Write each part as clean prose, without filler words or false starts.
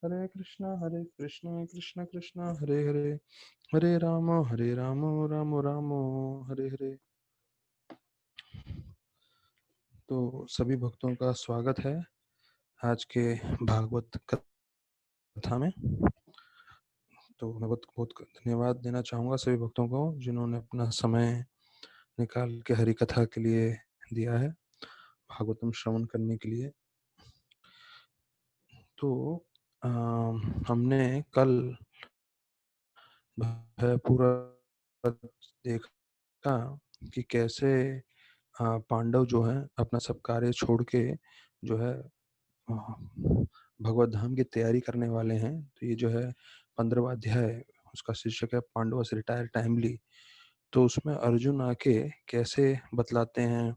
हरे कृष्णा कृष्णा हरे हरे, हरे राम राम राम हरे हरे। तो सभी भक्तों का स्वागत है आज के भागवत कथा में। तो मैं बहुत बहुत धन्यवाद देना चाहूँगा सभी भक्तों को जिन्होंने अपना समय निकाल के हरि कथा के लिए दिया है, भागवतम श्रवण करने के लिए। तो हमने कल है पूरा देखा कि कैसे पांडव जो है अपना सब कार्य छोड़ के जो है अ, भगवत धाम की तैयारी करने वाले हैं। तो ये जो है 15वां अध्याय, उसका शीर्षक है पांडव से रिटायर टाइमली। तो उसमें अर्जुन आके कैसे बतलाते हैं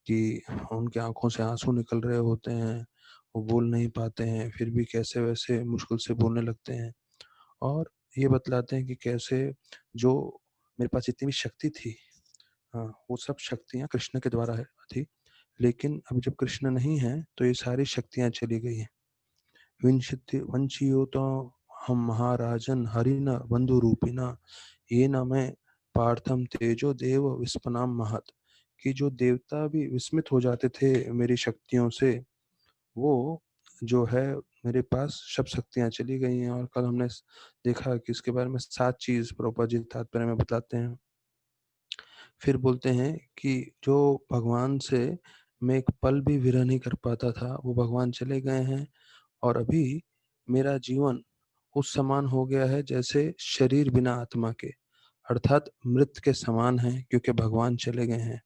कि उनकी आंखों से आंसू निकल रहे होते हैं, वो बोल नहीं पाते हैं, फिर भी कैसे वैसे मुश्किल से बोलने लगते हैं। और ये बतलाते हैं कि कैसे जो मेरे पास इतनी भी शक्ति थी, हाँ, वो सब शक्तियाँ कृष्ण के द्वारा है थी, लेकिन अब जब कृष्ण नहीं है तो ये सारी शक्तियाँ चली गई हैं। वंशियो तो हम महाराजन हरिन बंधु रूपिना, ये न मैं पार्थम तेजो देव विस्पनाम महत। कि जो देवता भी विस्मित हो जाते थे मेरी शक्तियों से, वो जो है मेरे पास सब शक्तियाँ चली गई हैं। और कल हमने देखा कि इसके बारे में 7 चीज प्रभुपाद जी तात्पर्य में बताते हैं। फिर बोलते हैं कि जो भगवान से मैं एक पल भी विरह नहीं कर पाता था, वो भगवान चले गए हैं। और अभी मेरा जीवन उस समान हो गया है जैसे शरीर बिना आत्मा के, अर्थात मृत के समान है, क्योंकि भगवान चले गए हैं।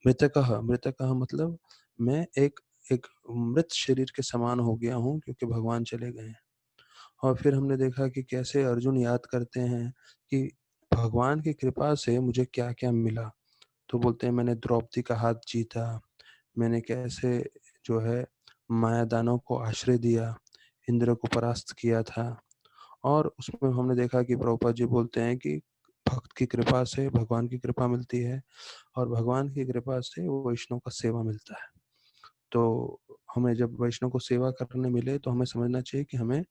मृतकः मृतकः मतलब मैं एक एक मृत शरीर के समान हो गया हूँ, क्योंकि भगवान चले गए हैं। और फिर हमने देखा कि कैसे अर्जुन याद करते हैं कि भगवान की कृपा से मुझे क्या क्या मिला। तो बोलते हैं मैंने द्रौपदी का हाथ जीता, मैंने कैसे जो है माया दानव को आश्रय दिया, इंद्र को परास्त किया था। और उसमें हमने देखा कि प्रभुपाद जी बोलते हैं कि भक्त की कृपा से भगवान की कृपा मिलती है, और भगवान की कृपा से वैष्णव का सेवा मिलता है। तो हमें जब वैष्णव को सेवा करने मिले तो हमें समझना चाहिए कि हमें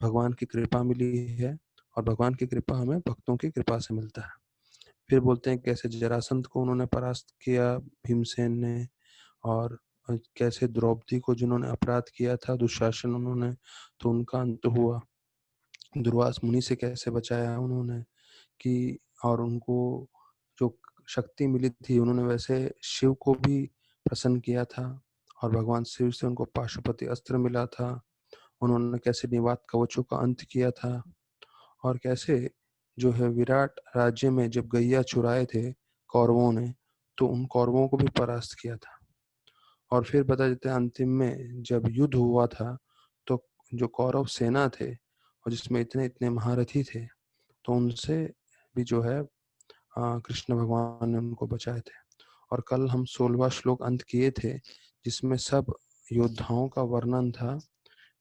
भगवान की कृपा मिली है, और भगवान की कृपा हमें भक्तों की कृपा से मिलता है। फिर बोलते हैं कैसे जरासंध को उन्होंने परास्त किया भीमसेन ने, और कैसे द्रौपदी को जिन्होंने अपराध किया था दुशासन उन्होंने, तो उनका अंत हुआ। दुर्वास मुनि से कैसे बचाया उन्होंने कि, और उनको जो शक्ति मिली थी उन्होंने वैसे शिव को भी प्रसन्न किया था, और भगवान शिव से उनको पाशुपति अस्त्र मिला था। उन्होंने कैसे निवात कवचों का अंत किया था, और कैसे जो है विराट राज्य में जब गैया चुराए थे कौरवों ने, तो उन कौरवों को भी परास्त किया था। और फिर बता देते हैं अंतिम में जब युद्ध हुआ था, तो जो कौरव सेना थे और जिसमें इतने इतने महारथी थे, तो उनसे भी जो है कृष्ण भगवान ने उनको बचाए थे। और कल हम 16वां श्लोक अंत किए थे, जिसमें सब योद्धाओं का वर्णन था।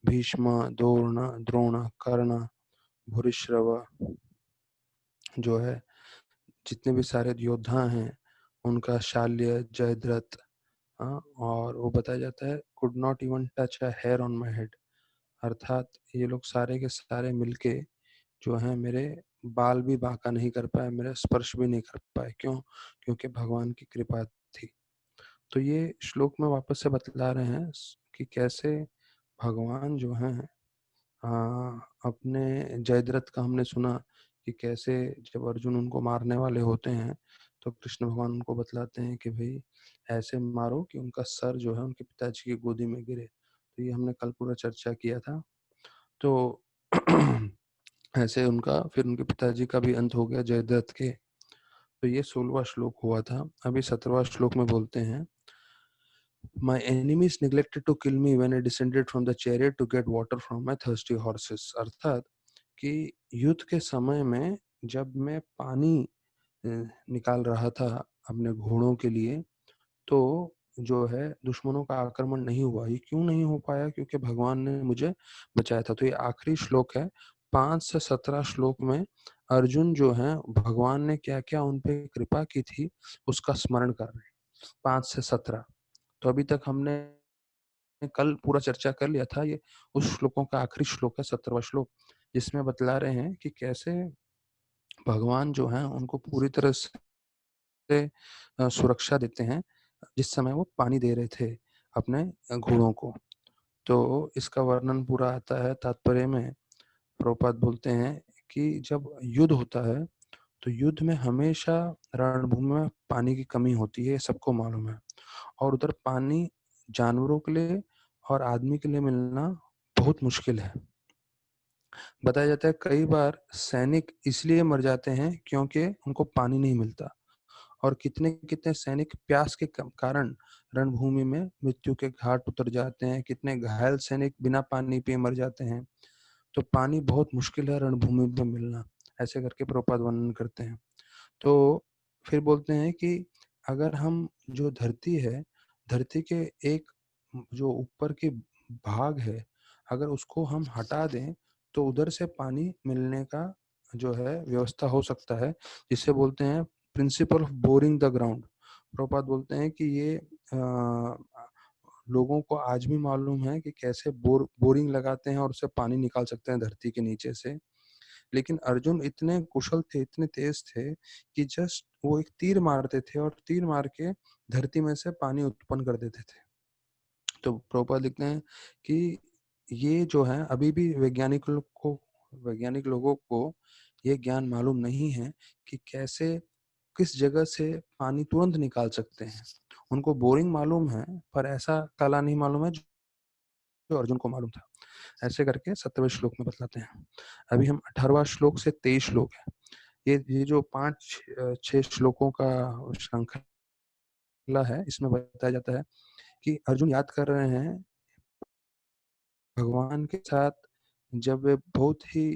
भीष्म, द्रोण, कर्ण, भूरिश्रव, जो है जितने भी सारे योद्धा हैं उनका शाल्य, जयद्रथ, और वो बताया जाता है could not even touch a hair on my head, अर्थात ये लोग सारे के सारे मिलके जो है मेरे बाल भी बांका नहीं कर पाए, मेरा स्पर्श भी नहीं कर पाए। क्यों? क्योंकि भगवान की कृपा थी। तो ये श्लोक में वापस से बतला रहे हैं कि कैसे भगवान जो हैं अपने जयद्रथ का हमने सुना कि कैसे जब अर्जुन उनको मारने वाले होते हैं तो कृष्ण भगवान उनको बतलाते हैं कि भाई ऐसे मारो कि उनका सर जो है उनके पिताजी की गोदी में गिरे। तो ये हमने कल पूरा चर्चा किया था। तो ऐसे उनका फिर उनके पिताजी का भी अंत हो गया जयद्रथ के। तो ये 16वां श्लोक हुआ था। अभी 17वां श्लोक में बोलते हैं My enemies neglected to kill me when I descended from the chariot to get water from my thirsty horses। अर्थात कि युद्ध के समय में जब मैं पानी निकाल रहा था अपने घोड़ों के लिए, तो जो है दुश्मनों का आक्रमण नहीं हुआ। ये क्यों नहीं हो पाया? क्योंकि भगवान ने मुझे बचाया था। तो ये आखिरी श्लोक है। 5 से 17 श्लोक में अर्जुन जो है भगवान ने क्या क्या उन पे कृपा की थी उसका स्मरण कर रहे हैं। 5 से 17। तो अभी तक हमने कल पूरा चर्चा कर लिया था, ये उस श्लोकों का आखिरी श्लोक है, 17वां श्लोक, जिसमें बतला रहे हैं कि कैसे भगवान जो हैं उनको पूरी तरह से सुरक्षा देते हैं, जिस समय वो पानी दे रहे थे अपने घोड़ों को। तो इसका वर्णन पूरा आता है तात्पर्य में। प्रभुपाद बोलते हैं कि जब युद्ध होता है, तो युद्ध में हमेशा रणभूमि में पानी की कमी होती है, ये सबको मालूम है। और उधर पानी जानवरों के लिए और आदमी के लिए मिलना बहुत मुश्किल है। बताया जाता है कई बार सैनिक इसलिए मर जाते हैं क्योंकि उनको पानी नहीं मिलता, और कितने-कितने सैनिक प्यास के कारण रणभूमि में मृत्यु के घाट उतर जाते हैं, कितने घायल सैनिक बिना पानी पिए मर जाते हैं। तो पानी बहुत मुश्किल है रणभूमि में मिलना, ऐसे करके प्रभुपाद वर्णन करते हैं। तो फिर बोलते हैं कि अगर हम जो धरती है, धरती के एक जो ऊपर के भाग है, अगर उसको हम हटा दें, तो उधर से पानी मिलने का जो है व्यवस्था हो सकता है, जिसे बोलते हैं principle of boring the ground. Prabhupada बोलते हैं कि ये लोगों को आज भी मालूम है कि कैसे बोरिंग लगाते हैं और उससे पानी निकाल सकते हैं धरती के नीचे से। लेकिन अर्जुन इतने कुशल थे, इतने तेज थे कि जस्ट वो एक तीर मारते थे और तीर मार के धरती में से पानी उत्पन्न कर देते थे। तो प्रभुपाद लिखते हैं कि ये जो है अभी भी वैज्ञानिक लोगों को ये ज्ञान मालूम नहीं है कि कैसे किस जगह से पानी तुरंत निकाल सकते हैं। उनको बोरिंग मालूम है, पर ऐसा कला नहीं मालूम है जो अर्जुन को मालूम था। ऐसे करके 17वें श्लोक में बतलाते हैं। अभी हम 18वां श्लोक से 23 श्लोक है। ये जो 5-6 श्लोकों का श्रृंखला है, इसमें बताया जाता है कि अर्जुन याद कर रहे हैं भगवान के साथ जब वे बहुत ही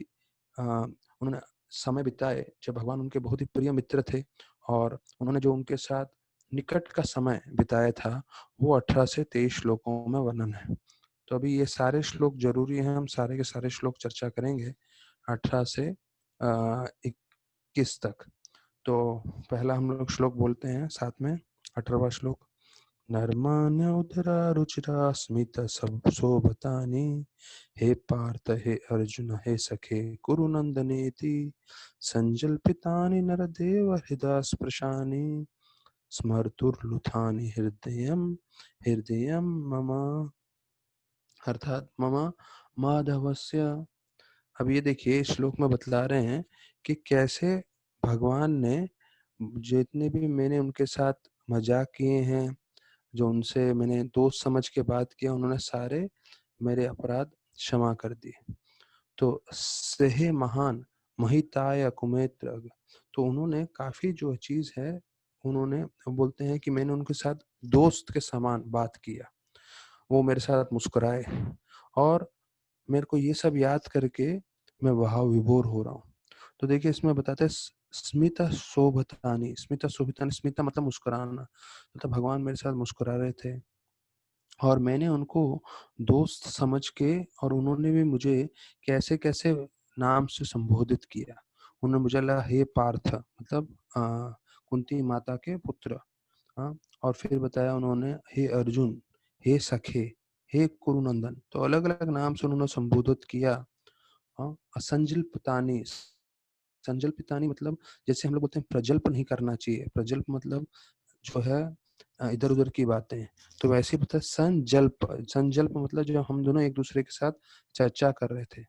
उन्होंने समय बिताए, जब भगवान उनके बहुत ही प्रिय मित्र थे, और उन्होंने जो उनके साथ निकट का समय बिताया था, वो 18 से 23 श्लोकों में वर्णन है। तो अभी ये सारे श्लोक जरूरी हैं, हम सारे के सारे श्लोक चर्चा करेंगे 18 से 21 तक। तो पहला हम लोग श्लोक बोलते हैं साथ में, 18वां श्लोक। नर्माण्य उदरा रुचिरा स्मित सब शोभतानि, हे पार्थ हे अर्जुन हे सखे कुरु नंदनेति, संजल्पितानि नरदेव हृदय स्पृशानि, स्मर्तुर्लुथानि हृदयं मम, अर्थात मम माधवस्य। अब ये देखिए श्लोक में बतला रहे हैं कि कैसे भगवान ने जितने भी मैंने उनके साथ मजाक किए हैं, जो उनसे मैंने दोस्त समझ के बात किया, उन्होंने सारे मेरे अपराध क्षमा कर दिए। तो सेहे महान महिताय कुमेत्र, तो उन्होंने काफी जो चीज है, उन्होंने बोलते हैं कि मैंने उनके साथ दोस्त के समान बात किया, वो मेरे साथ मुस्कुराए, और मेरे को ये सब याद करके मैं भाव विभोर हो रहा हूँ। तो देखिए इसमें बताते हैं स्मिता शोभतानी, स्मिता शोभितानी, स्मिता मतलब मुस्कुराना, मतलब भगवान मेरे साथ मुस्कुरा रहे थे और मैंने उनको दोस्त समझ के, और उन्होंने भी मुझे कैसे कैसे नाम से संबोधित किया। उन्होंने मुझे लगा हे पार्थ, मतलब कुंती माता के पुत्र। हाँ, और फिर बताया उन्होंने हे अर्जुन, हे सखे, हे कुरुनंदन, तो अलग अलग नाम से उन्होंने संबोधित किया। हाँ, असंजल पितानी, संजल पितानी मतलब जैसे हम लोग बोलते हैं प्रजल्प नहीं करना चाहिए, प्रजल्प मतलब जो है इधर उधर की बातें, तो वैसे ही पता है संजल्प, संजल्प मतलब जो हम दोनों एक दूसरे के साथ चर्चा कर रहे थे।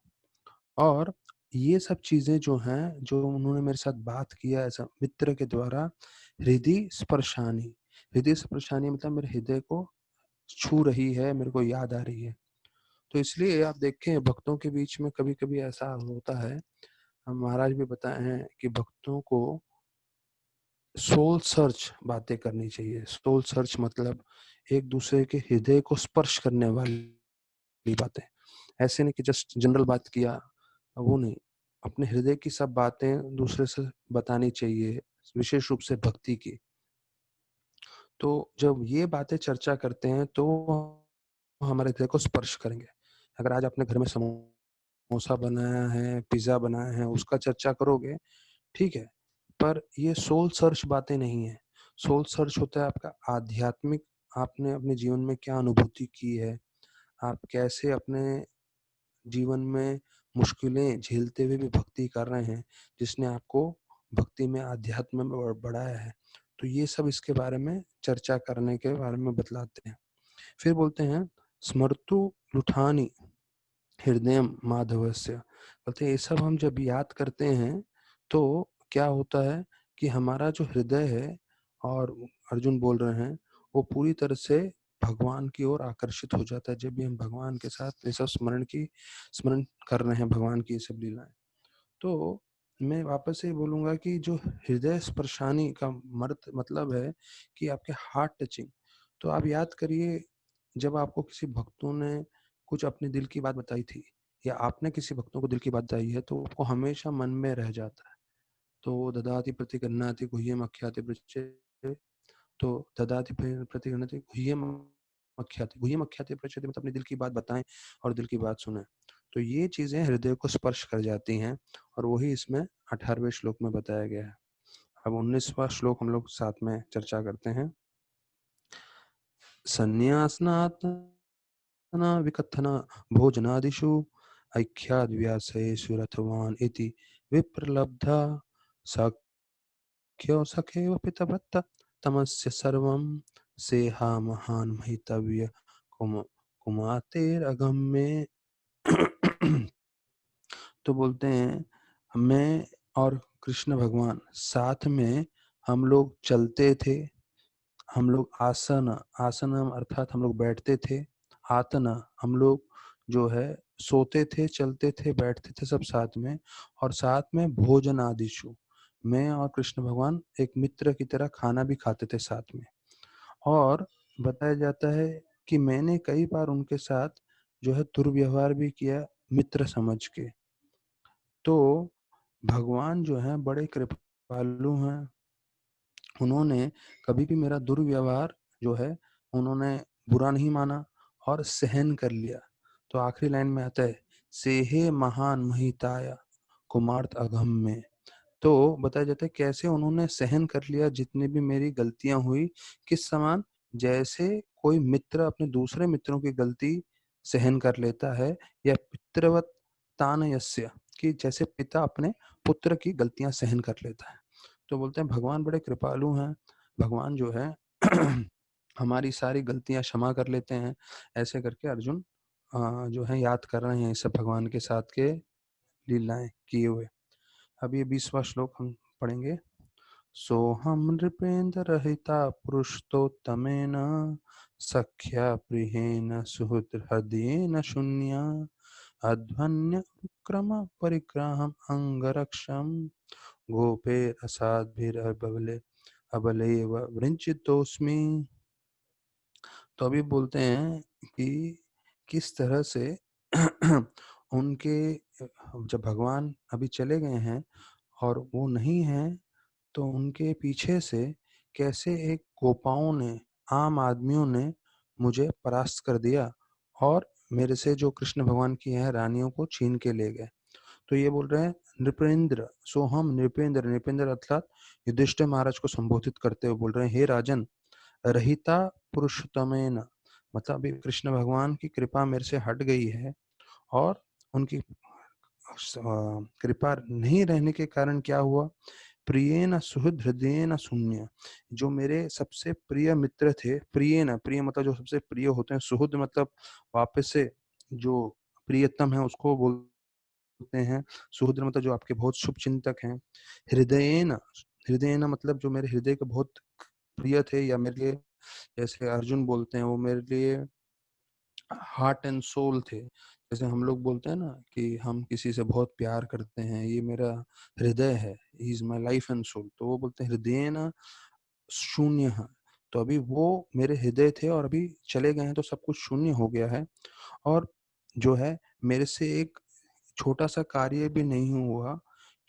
और ये सब चीजें जो हैं, जो उन्होंने मेरे साथ बात किया ऐसा मित्र के द्वारा, हृदय स्पर्शानी, हृदय स्पर्शानी मतलब मेरे हृदय को छू रही है, मेरे को याद आ रही है। तो इसलिए आप देखें भक्तों के बीच में कभी कभी ऐसा होता है, हम महाराज भी बताए हैं कि भक्तों को सोल सर्च बातें करनी चाहिए। सोल सर्च मतलब एक दूसरे के हृदय को स्पर्श करने वाली बातें, ऐसे नहीं कि जस्ट जनरल बात किया, वो नहीं, अपने हृदय की सब बातें दूसरे से बतानी चाहिए, विशेष रूप से भक्ति की। तो जब ये बातें चर्चा करते हैं तो हमारे हृदय को स्पर्श करेंगे। अगर आज आपने घर में समोसा बनाया है, पिज्जा बनाया है, उसका चर्चा करोगे, ठीक है, पर ये सोल सर्च बातें नहीं है। सोल सर्च होता है आपका आध्यात्मिक, आपने अपने जीवन में क्या अनुभूति की है, आप कैसे अपने जीवन में मुश्किलें झेलते हुए भी भक्ति कर रहे हैं, जिसने आपको भक्ति में, अध्यात्म में बढ़ाया है। तो ये सब इसके बारे में चर्चा करने के बारे में बतलाते हैं। फिर बोलते हैं स्मर्तु लुठानी हृदयम माधवस्य। बोलते हैं ये सब हम जब याद करते हैं तो क्या होता है कि हमारा जो हृदय है, और अर्जुन बोल रहे हैं, वो पूरी तरह से भगवान की ओर आकर्षित हो जाता है जब भी हम भगवान के साथ ये सब स्मरण कर रहे हैं, भगवान की ये सब लीलाएं। तो मैं वापस से बोलूंगा कि जो हृदय स्पर्शानी का मतलब है कि आपके हार्ट टचिंग। तो आप याद करिए, जब आपको किसी भक्तों ने कुछ अपने दिल की बात बताई थी, या आपने किसी भक्तों को दिल की बात बताई है, तो आपको हमेशा मन में रह जाता है। तो ददाति प्रति गन्नाति गुह्यम आख्याति पृच्छ्यते। तो ददाति प्रति गन्नाति गुह्यम आख्याति पृच्छ्यते मतलब अपने दिल की बात बताएं और दिल की बात सुने। तो ये चीजें हृदय को स्पर्श कर जाती हैं, और वही इसमें 18वें श्लोक में बताया गया है। अब 19वां श्लोक हम लोग साथ में चर्चा करते हैं। संन्यासनात् विकथना भोजनादिषु ऐख्याद्व्यासेषु रथवान् इति विप्रलब्धा सख्यो सखेव पितव्रत तमस्य सर्वं सेहा महान महितव्य कुमातेरगम्ये। तो बोलते हैं मैं और कृष्ण भगवान साथ में हम लोग चलते थे, हम लोग आसनम अर्थात हम लोग बैठते थे, आतना हम लोग जो है सोते थे, चलते थे, बैठते थे सब साथ में, और साथ में भोजन आदिशु मैं और कृष्ण भगवान एक मित्र की तरह खाना भी खाते थे साथ में। और बताया जाता है कि मैंने कई बार उनके साथ जो है दुर्व्यवहार भी किया मित्र समझ के। तो भगवान जो है बड़े कृपालु हैं, उन्होंने कभी भी मेरा दुर्व्यवहार जो है उन्होंने बुरा नहीं माना और सहन कर लिया। तो आखिरी लाइन में आता है सेहे महान महिताया कुमार्थ अघम में। तो बताया जाता है कैसे उन्होंने सहन कर लिया जितनी भी मेरी गलतियां हुई, किस समान, जैसे कोई मित्र अपने दूसरे मित्रों की गलती सहन कर लेता है, या पितृवत तानयस्य, कि जैसे पिता अपने पुत्र की गलतियां सहन कर लेता है। तो बोलते हैं भगवान बड़े कृपालु हैं, भगवान जो है हमारी सारी गलतियां क्षमा कर लेते हैं। ऐसे करके अर्जुन जो है याद कर रहे हैं सब भगवान के साथ के लीलाएं किए हुए। अब ये 20वां श्लोक हम पढ़ेंगे। सोहम नृपेन्द्र रहिता पुरुषोत्तमेन सख्या प्रियेण सुहृदयेन शून्या अध्वन्य विक्रम परिग्रहम अंगरक्षम गोपेर असाध्भिरबले अबलेव वृंचितोस्मि। तो अभी बोलते हैं कि किस तरह से उनके जब भगवान अभी चले गए हैं और वो नहीं हैं, तो उनके पीछे से कैसे एक गोपाओं ने, आम आदमियों ने मुझे परास्त कर दिया, और मेरे से जो कृष्ण भगवान की हैं रानियों को छीन के ले गए। तो ये बोल रहे हैं नृपेंद्र, सो हम नृपेंद्र, नृपेंद्र अर्थात युधिष्ठिर महाराज को संबोधित करते हुए बोल रहे हैं, हे राजन, रहिता पुरुषोत्तमेन, मतलब अभी कृष्ण भगवान की कृपा मेरे से हट गई है, और उनकी कृपा नहीं रहने के कारण क्या हुआ, प्रियेन सुहृद हृदयेन शून्य, जो मेरे सबसे प्रिय मित्र थे, प्रियेन, प्रिय मतलब जो सबसे प्रिय होते हैं, सुहृद मतलब वापस से जो प्रियतम है उसको बोलते हैं, सुहृद मतलब जो आपके बहुत शुभ चिंतक हैं, हृदयेन, हृदयेन मतलब जो मेरे हृदय के बहुत प्रिय थे, या मेरे लिए जैसे अर्जुन बोलते हैं वो मेरे लिए हार्ट एंड सोल थे। जैसे हम लोग बोलते हैं ना कि हम किसी से बहुत प्यार करते हैं, ये मेरा हृदय है, he is my life and soul, तो वो बोलते हैं हृदय ना शून्य है। तो अभी वो मेरे हृदय थे और अभी चले गए हैं तो सब कुछ शून्य हो गया है, और जो है मेरे से एक छोटा सा कार्य भी नहीं हुआ,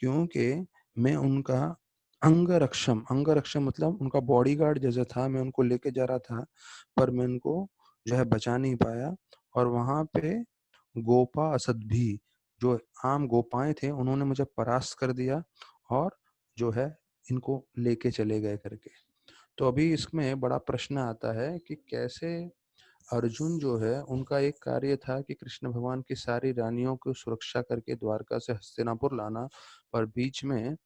क्योंकि मैं उनका अंग रक्षम मतलब उनका बॉडीगार्ड जैसा था, मैं उनको लेके जा रहा था, पर मैं उनको जो है बचा नहीं पाया। और वहां पे गोपा असद भी, जो आम गोपाएं थे, उन्होंने मुझे परास्त कर दिया, और जो है इनको लेके चले गए करके। तो अभी इसमें बड़ा प्रश्न आता है कि कैसे अर्जुन जो है उनका एक कार्य था कि कृष्ण भगवान की सारी रानियों को सुरक्षा करके द्वारका से हस्तिनापुर लाना, पर बीच में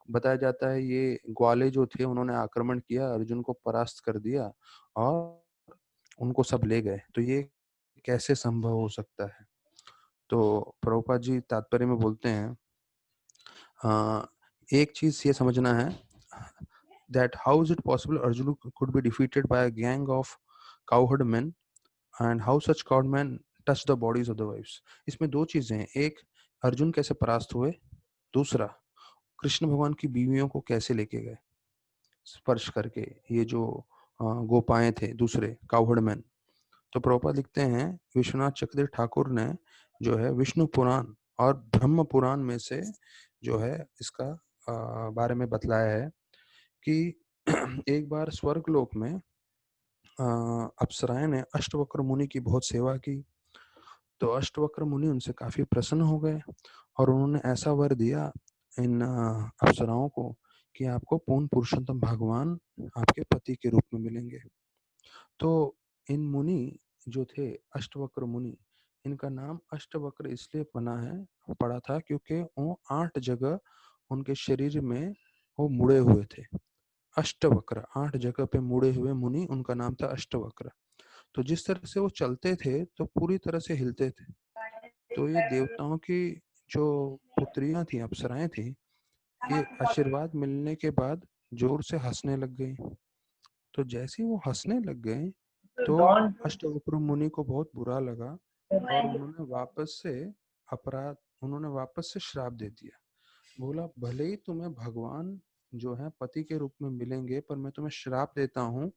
बताया जाता है ये ग्वाले जो थे उन्होंने आक्रमण किया, अर्जुन को परास्त कर दिया और उनको सब ले गए। तो ये कैसे संभव हो सकता है? तो प्रभुपाद जी तात्पर्य में बोलते हैं, एक चीज ये समझना है that how is it possible Arjuna could be defeated by a gang of cowherd men and how such cowherd men touch the bodies of the wives। इसमें दो चीजें हैं, एक अर्जुन कैसे परास्त हुए, दूसरा कृष्ण भगवान की बीवियों को कैसे लेके गए स्पर्श करके, ये जो गोपाएं थे दूसरे काउहड़ मैन। तो प्रभुपाद लिखते हैं विश्वनाथ चक्रधर ठाकुर ने जो है विष्णु पुराण और ब्रह्म पुराण में से जो है इसका बारे में बतलाया है कि एक बार स्वर्ग लोक में अप्सराएं ने अष्टवक्र मुनि की बहुत सेवा की। तो अष्टवक्र मुनि उनसे काफी प्रसन्न हो गए और उन्होंने ऐसा वर दिया इन अप्सराओं को कि आपको पूर्ण पुरुषोत्तम भगवान आपके पति के रूप में मिलेंगे। तो इन मुनि जो थे अष्टवक्र मुनि, इनका नाम अष्टवक्र इसलिए बना है पड़ा था क्योंकि वो 8 जगह उनके शरीर में वो मुड़े हुए थे। अष्टवक्र 8 जगह पे मुड़े हुए मुनि, उनका नाम था अष्टवक्र। तो जिस तरह से वो चलते थे तो पूरी तरह से हिलते थे। तो ये देवताओं की जो पुत्रियां थी, अप्सराएं थी, ये आशीर्वाद मिलने के बाद जोर से हंसने लग गई। तो जैसे ही वो हंसने लग गए तो अष्टवक्र मुनि को बहुत बुरा लगा और उन्होंने वापस से श्राप दे दिया। बोला भले ही तुम्हें भगवान जो है पति के रूप में मिलेंगे, पर मैं तुम्हें श्राप देता हूँ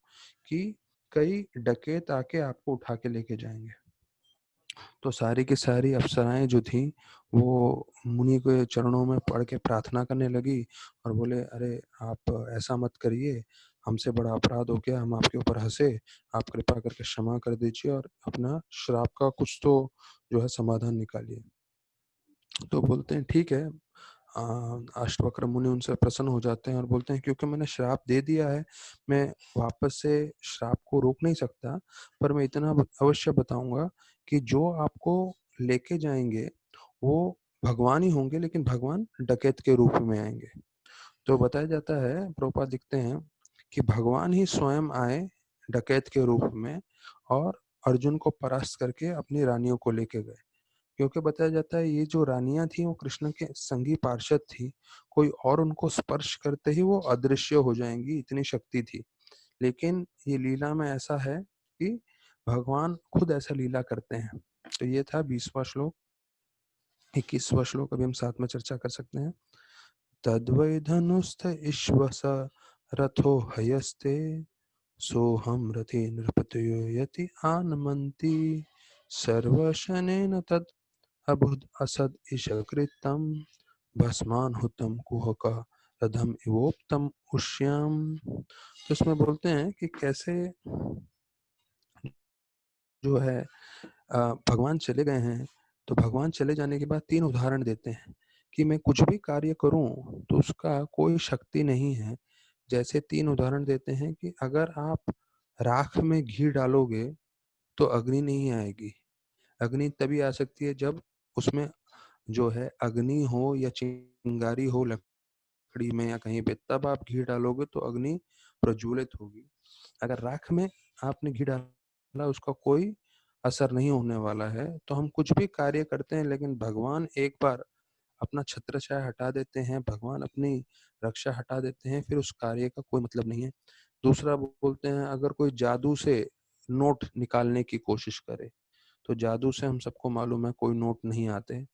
कि कई डकैत आके आपको उठा के लेके जाएंगे। तो सारी की सारी अप्सराएं जो थी वो मुनि के चरणों में पड़ के प्रार्थना करने लगी और बोले अरे आप ऐसा मत करिए, हमसे बड़ा अपराध हो गया, हम आपके ऊपर हंसे, आप कृपा करके क्षमा कर दीजिए और अपना श्राप का कुछ तो जो है समाधान निकालिए। तो बोलते हैं ठीक है। अष्टवक्र मुनि उनसे प्रसन्न हो जाते हैं और बोलते हैं क्योंकि मैंने श्राप दे दिया है, मैं वापस से श्राप को रोक नहीं सकता, पर मैं इतना अवश्य बताऊंगा कि जो आपको लेके जाएंगे वो भगवान ही होंगे, लेकिन भगवान डकैत के रूप में आएंगे। तो बताया जाता है, प्रभुपाद लिखते हैं कि भगवान ही स्वयं आए डकैत के रूप में और अर्जुन को परास्त करके अपनी रानियों को लेके गए। क्योंकि बताया जाता है ये जो रानियां थी वो कृष्ण के संगी पार्षद थी, कोई और उनको स्पर्श करते ही वो अदृश्य हो जाएंगी, इतनी शक्ति थी। लेकिन ये लीला में ऐसा है कि भगवान खुद ऐसा लीला करते हैं। तो ये था 20वां श्लोक। 21वां श्लोक अभी हम साथ में चर्चा कर सकते हैं। तद्वै धनुस्थ ईश्वस रथो हयस्ते सोहम रथे नृपतयो यति आनमन्ति सर्वशनेन तत् अबुध असद ईशकृतम भस्मान हुतम कुहका रधम इवोक्तम उष्याम। तो इसमें बोलते हैं कि कैसे जो है भगवान चले गए हैं। तो भगवान चले जाने के बाद 3 उदाहरण देते हैं कि मैं कुछ भी कार्य करूं तो उसका कोई शक्ति नहीं है। जैसे 3 उदाहरण देते हैं कि अगर आप राख में घी डालोगे तो अग्नि नहीं आएगी। अग्नि तभी आ सकती है जब उसमें जो है अग्नि हो या चिंगारी हो लकड़ी में या कहीं पे, तब आप घी डालोगे तो अग्नि प्रज्वलित होगी। अगर राख में आपने घी डाला उसका कोई असर नहीं होने वाला है। तो हम कुछ भी कार्य करते हैं लेकिन भगवान एक बार अपना छत्र छाया हटा देते हैं, भगवान अपनी रक्षा हटा देते हैं, फिर उस कार्य का कोई मतलब नहीं है। दूसरा बोलते हैं अगर कोई जादू से नोट निकालने की कोशिश करे तो जादू से हम सबको मालूम है कोई नोट नहीं आते।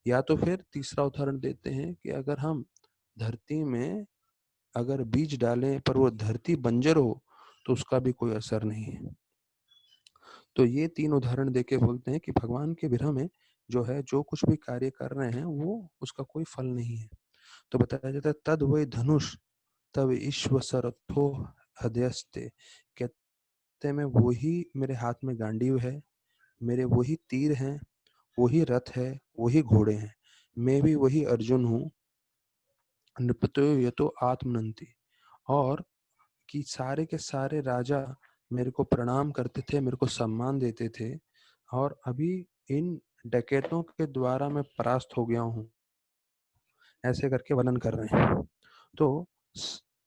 या तो फिर तीसरा उदाहरण देते हैं कि अगर हम धरती में अगर बीज डालें पर वो धरती बंजर हो तो उसका भी कोई असर नहीं है। तो ये 3 उदाहरण देके बोलते हैं कि भगवान के विरह में जो है जो कुछ भी कार्य कर रहे हैं वो उसका कोई फल नहीं है। तो बताया जाता है तद वै धनुष तब ईश्व सरथो हृदयस्ते, कहते में वही मेरे हाथ में गांडीव है, मेरे वही तीर हैं, वही रथ है, वही घोड़े हैं, मैं भी वही अर्जुन हूँ। नृपतो ये तो आत्मनंती, और कि सारे के सारे राजा मेरे को प्रणाम करते थे, मेरे को सम्मान देते थे, और अभी इन डकैतों के द्वारा मैं परास्त हो गया हूँ, ऐसे करके वर्णन कर रहे हैं। तो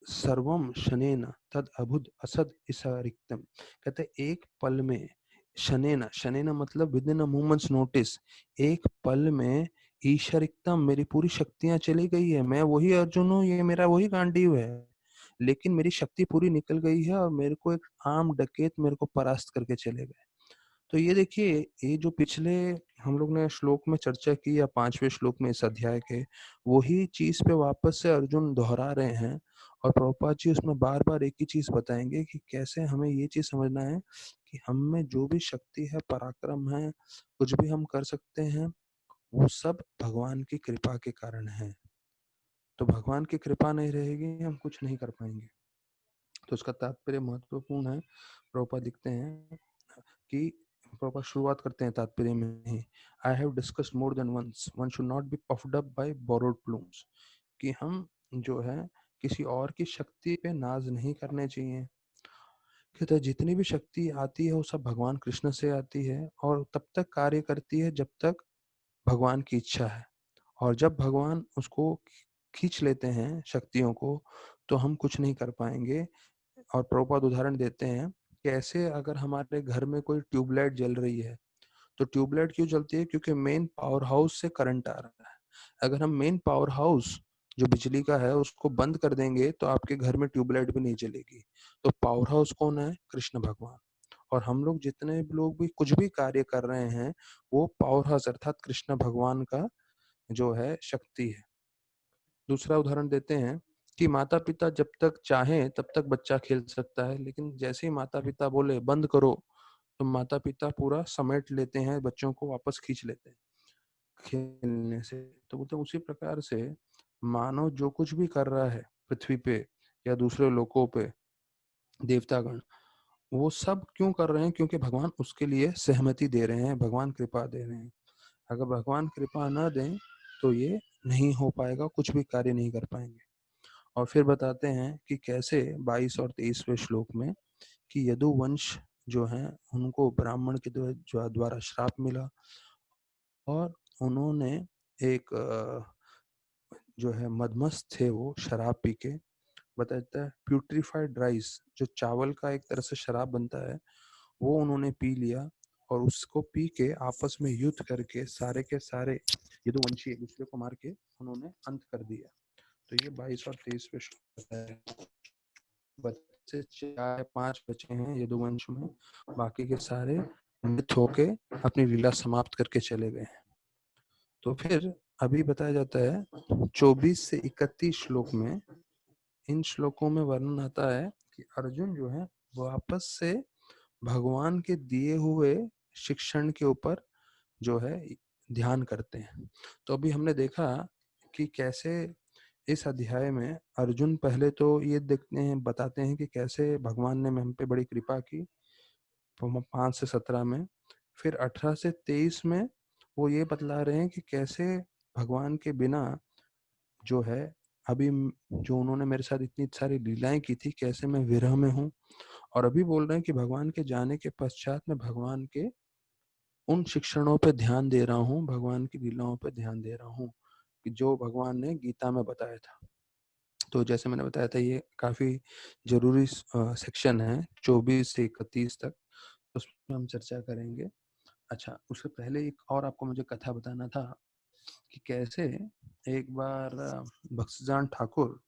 सर्वम शनेन तद अभुद असद रिक्तम, कहते एक पल में, शनेन, शनेन मतलब with in a moments notice, एक पल में ईशरिक्तम, मेरी पूरी शक्तियां चली गई है, मैं वही अर्जुन हूँ, ये मेरा वही गांडीव है, लेकिन मेरी शक्ति पूरी निकल गई है और मेरे को एक आम डकैत मेरे को परास्त करके चले गए। तो ये देखिए, ये जो पिछले हम लोग ने श्लोक में चर्चा की, या 5वें श्लोक में इस अध्याय के, वही चीज पे वापस से अर्जुन दोहरा रहे हैं। और प्रभुपाद जी उसमें बार बार एक ही चीज बताएंगे कि कैसे हमें ये चीज समझना है कि हम में जो भी शक्ति है, पराक्रम है, कुछ भी हम कर सकते हैं, वो सब भगवान की कृपा के कारण है। तो भगवान की कृपा नहीं रहेगी, हम कुछ नहीं कर पाएंगे। तो उसका तात्पर्य महत्वपूर्ण है। प्रभुपाद लिखते हैं कि, प्रभुपाद शुरुआत करते हैं तात्पर्य में ही, I have discussed more than once, one should not be puffed up by borrowed plumes, कि हम जो है किसी और की शक्ति पे नाज नहीं करने चाहिए। कहते हैं जितनी भी शक्ति आती है वो सब भगवान कृष्ण से आती है, और तब तक कार्य करती है जब तक भगवान की इच्छा है। और जब भगवान उसको खींच लेते हैं शक्तियों को, तो हम कुछ नहीं कर पाएंगे। और प्रभुपाद उदाहरण देते हैं कि ऐसे अगर हमारे घर में कोई ट्यूबलाइट जल रही है, तो ट्यूबलाइट क्यों जलती है? क्योंकि मेन पावर हाउस से करंट आ रहा है। अगर हम मेन पावर हाउस जो बिजली का है उसको बंद कर देंगे, तो आपके घर में ट्यूबलाइट भी नहीं जलेगी। तो पावर हाउस कौन है? कृष्ण भगवान। और हम लोग जितने भी लोग भी कुछ भी कार्य कर रहे हैं, वो पावर हाउस अर्थात कृष्ण भगवान का जो है शक्ति है। दूसरा उदाहरण देते हैं कि माता पिता जब तक चाहें तब तक बच्चा खेल सकता है, लेकिन जैसे ही माता पिता बोले बंद करो, तो माता पिता पूरा समेट लेते हैं, बच्चों को वापस खींच लेते हैं खेलने से। तो बोलते हैं उसी प्रकार से मानव जो कुछ भी कर रहा है पृथ्वी पे या दूसरे लोकों पे, देवतागण, वो सब क्यों कर रहे हैं? क्योंकि भगवान उसके लिए सहमति दे रहे हैं, भगवान कृपा दे रहे हैं। अगर भगवान कृपा न दें तो ये नहीं हो पाएगा, कुछ भी कार्य नहीं कर पाएंगे। और फिर बताते हैं कि कैसे 22 और 23वें श्लोक में कि यदुवंश जो है उनको ब्राह्मण के द्वारा श्राप मिला, और उन्होंने एक जो है मदमस्त थे, वो शराब पी के, बताता है प्यूट्रीफाइड राइस, जो चावल का एक तरह से शराब बनता है, वो उन्होंने पी लिया, और उसको पी के आपस में युद्ध करके सारे के सारे यदुवंशी एक दूसरे को मार के उन्होंने अंत कर दिया। तो ये 22 और 23वें श्लोक है। बच्चे 4-5 बचे हैं यदुवंश में, बाकी के सारे मृत होके अपनी लीला समाप्त करके चले गए हैं। तो फिर अभी बताया जाता है 24 से 31 श्लोक में, इन श्लोकों में वर्णन आता है कि अर्जुन जो है वापस से भगवान के दिए हुए शिक्षण के ऊपर जो है ध्यान करते हैं। तो अभी हमने देखा कि कैसे इस अध्याय में अर्जुन पहले तो ये देखते हैं, बताते हैं कि कैसे भगवान ने हम पे बड़ी कृपा की 5 से 17 में। फिर 18 से 23 में वो ये बतला रहे हैं कि कैसे भगवान के बिना जो है अभी जो उन्होंने मेरे साथ इतनी सारी लीलाएं की थी, कैसे मैं विरह में हूँ। और अभी बोल रहे हैं कि भगवान के जाने के पश्चात मैं भगवान के उन शिक्षणों पे ध्यान दे रहा हूँ, भगवान की लीलाओं पे ध्यान दे रहा हूँ, कि जो भगवान ने गीता में बताया था। तो जैसे मैंने बताया था, ये काफी जरूरी सेक्शन है 24 से 31 तक, उसमें हम चर्चा करेंगे। अच्छा, उससे पहले एक और आपको मुझे कथा बताना था कि कैसे एक बार भक्तजान ठाकुर,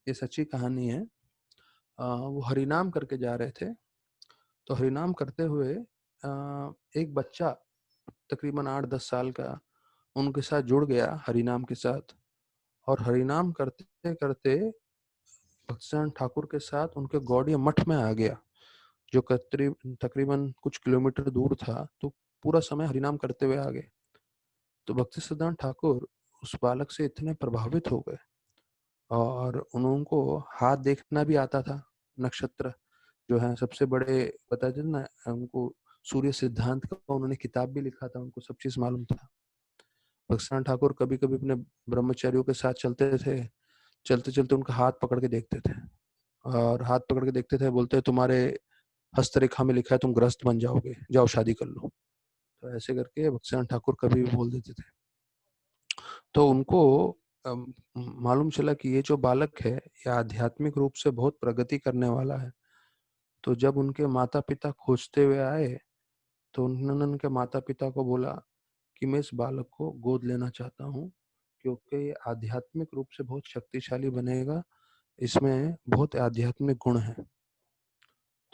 ये सच्ची कहानी है, वो हरिनाम करके जा रहे थे। तो हरिनाम करते हुए एक बच्चा तकरीबन 8-10 साल का उनके साथ जुड़ गया हरिनाम के साथ, और हरिनाम करते करते भक्तजान ठाकुर के साथ उनके गौड़िया मठ में आ गया, जो तकरीबन कुछ किलोमीटर दूर था। तो पूरा समय हरिनाम करते हुए आ गए। तो भक्ति सिद्धांत ठाकुर उस बालक से इतने प्रभावित हो गए, और उनको हाथ देखना भी आता था, नक्षत्र जो है सबसे बड़े, बताते थे ना उनको, सूर्य सिद्धांत का उन्होंने किताब भी लिखा था, उनको सब चीज मालूम था। भक्तिनाथ ठाकुर कभी कभी अपने ब्रह्मचारियों के साथ चलते थे, चलते चलते उनका हाथ पकड़ के देखते थे, और हाथ पकड़ के देखते थे, बोलते तुम्हारे हस्तरेखा में लिखा है तुम ग्रस्त बन जाओगे, जाओ शादी कर लो। तो ऐसे करके भक्तिसिद्धांत ठाकुर कभी भी बोल देते थे। तो उनको मालूम चला कि ये जो बालक है ये आध्यात्मिक रूप से बहुत प्रगति करने वाला है। तो जब उनके माता पिता खोजते हुए आए तो उन्होंने उनके माता पिता को बोला कि मैं इस बालक को गोद लेना चाहता हूँ, क्योंकि ये आध्यात्मिक रूप से बहुत शक्तिशाली बनेगा, इसमें बहुत आध्यात्मिक गुण है।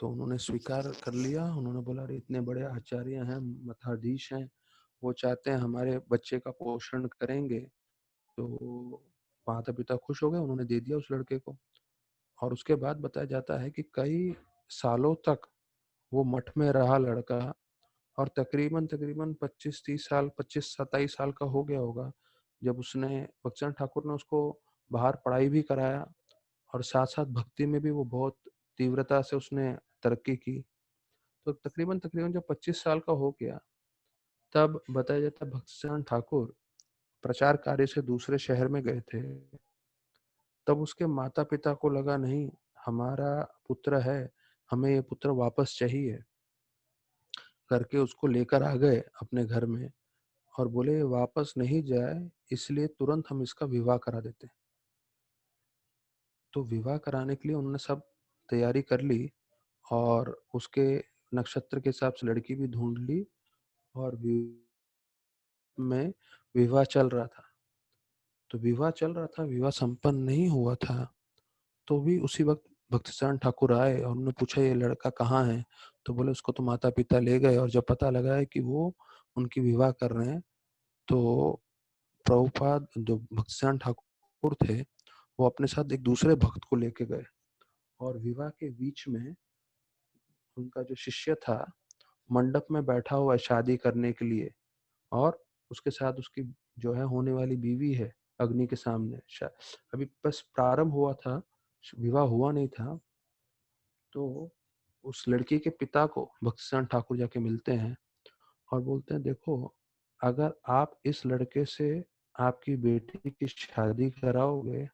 तो उन्होंने स्वीकार कर लिया। उन्होंने बोला अरे इतने बड़े आचार्य हैं, मठाधीश हैं, वो चाहते हैं हमारे बच्चे का पोषण करेंगे। तो माता पिता खुश हो गए, उन्होंने दे दिया उस लड़के को। और उसके बाद बताया जाता है कि कई सालों तक वो मठ में रहा लड़का, और तकरीबन तकरीबन 25-30 साल, 25-27 साल का हो गया होगा जब उसने, भक्तिसिद्धांत ठाकुर ने उसको बाहर पढ़ाई भी कराया और साथ साथ भक्ति में भी वो बहुत तीव्रता से उसने तरक्की की। तो तकरीबन तकरीबन जब 25 साल का हो गया तब बताया जाता है भक्तिसिद्धांत ठाकुर प्रचार कार्य से दूसरे शहर में गए थे। तब उसके माता पिता को लगा नहीं, हमारा पुत्र है, हमें ये पुत्र वापस चाहिए, करके उसको लेकर आ गए अपने घर में और बोले वापस नहीं जाए, इसलिए तुरंत हम इसका विवाह करा देते हैं। तो विवाह कराने के लिए उन्होंने सब तैयारी कर ली और उसके नक्षत्र के हिसाब से लड़की भी ढूंढ ली और में विवाह चल रहा था। तो विवाह चल रहा था, विवाह संपन्न नहीं हुआ था। तो भी उसी वक्त भक्तिसिद्धांत ठाकुर आए और उन्होंने पूछा ये लड़का कहाँ है। तो बोले उसको तो माता पिता ले गए, और जब पता लगा है कि वो उनकी विवाह कर रहे हैं तो प्रभुपाद जो भक्तिसिद्धांत ठाकुर थे वो अपने साथ एक दूसरे भक्त को लेके गए, और विवाह के बीच में उनका जो शिष्य था मंडप में बैठा हुआ है शादी करने के लिए, और उसके साथ उसकी जो है होने वाली बीवी है अग्नि के सामने। अभी बस प्रारंभ हुआ था, विवाह हुआ नहीं था। तो उस लड़की के पिता को भक्तिसिद्धांत ठाकुर जाके मिलते हैं और बोलते हैं देखो, अगर आप इस लड़के से आपकी बेटी की शादी कराओगे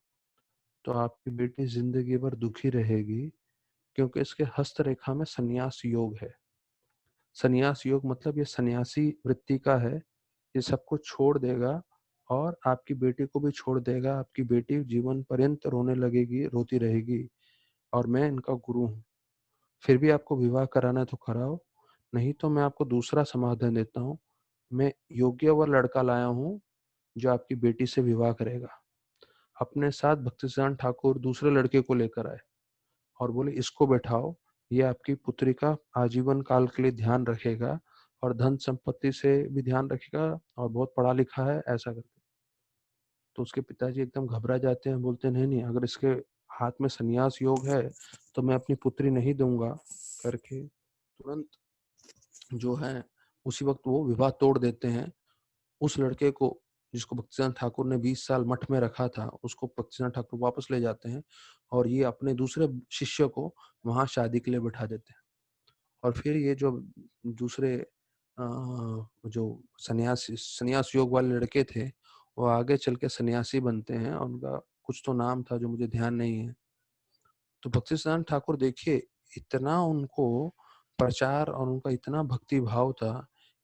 तो आपकी बेटी जिंदगी भर दुखी रहेगी, क्योंकि इसके हस्त रेखा में संन्यास योग है। संन्यास योग मतलब ये सन्यासी वृत्ति का है, ये सब कुछ छोड़ देगा और आपकी बेटी को भी छोड़ देगा। आपकी बेटी जीवन पर्यंत रोने लगेगी, रोती रहेगी, और मैं इनका गुरु हूँ। फिर भी आपको विवाह कराना है तो कराओ, नहीं तो मैं आपको दूसरा समाधान देता हूँ। मैं योग्य व लड़का लाया हूँ जो आपकी बेटी से विवाह करेगा। अपने साथ भक्तिसिद्धांत ठाकुर दूसरे लड़के को लेकर आए और बोले इसको बैठाओ, ये आपकी पुत्री का आजीवन काल के लिए ध्यान रखेगा और धन संपत्ति से भी ध्यान रखेगा, और बहुत पढ़ा लिखा है, ऐसा करके। तो उसके पिताजी एकदम घबरा जाते हैं, बोलते हैं नहीं नहीं, अगर इसके हाथ में संन्यास योग है तो मैं अपनी पुत्री नहीं दूंगा, करके तुरंत जो है उसी वक्त वो विवाह तोड़ देते हैं। उस लड़के को जिसको भक्तिसिद्धांत ठाकुर ने 20 साल मठ में रखा था उसको भक्तिसिद्धांत ठाकुर वापस ले जाते हैं और ये अपने दूसरे शिष्य को वहां शादी के लिए बिठा देते हैं। और फिर ये जो दूसरे जो सन्यास योग वाले लड़के थे वो आगे चल के सन्यासी बनते हैं, और उनका कुछ तो नाम था जो मुझे ध्यान नहीं है। तो भक्तिसिद्धांत ठाकुर देखिए, इतना उनको प्रचार और उनका इतना भक्ति भाव था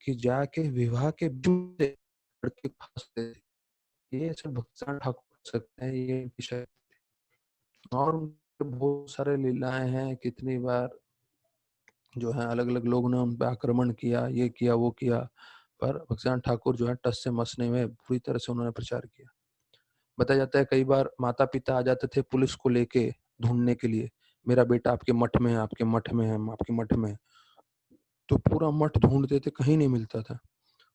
कि जाके विवाह के लड़के फंसते थे। ये सब भक्तिसिद्धांत ठाकुर कर सकते हैं, ये विषय। और उनके बहुत सारे लीलाएं हैं, कितनी बार जो है अलग अलग लोगों ने उन पे आक्रमण किया, ये किया वो किया, पर भक्तिसिद्धांत ठाकुर जो है टस से मस नहीं हुए, पूरी तरह से उन्होंने प्रचार किया। बताया जाता है कई बार माता पिता आ जाते थे पुलिस को लेके ढूंढने के लिए, मेरा बेटा आपके मठ में है, आपके मठ में है, आपके मठ में है। तो पूरा मठ ढूंढते थे, कहीं नहीं मिलता था।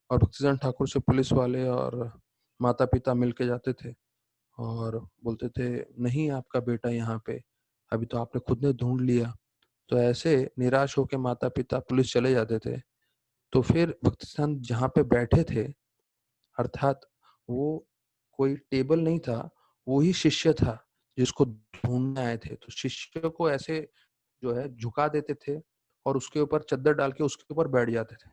और भक्तिसिद्धांत ठाकुर से पुलिस वाले और माता पिता मिलके जाते थे और बोलते थे नहीं आपका बेटा यहाँ पे, अभी तो आपने खुद ने ढूंढ लिया। तो ऐसे निराश होकर माता पिता पुलिस चले जाते थे। तो फिर भक्तिसिद्धांत जहाँ पे बैठे थे, अर्थात वो कोई टेबल नहीं था, वो ही शिष्य था जिसको ढूंढने आए थे। तो शिष्य को ऐसे जो है झुका देते थे और उसके ऊपर चद्दर डाल के उसके ऊपर बैठ जाते थे।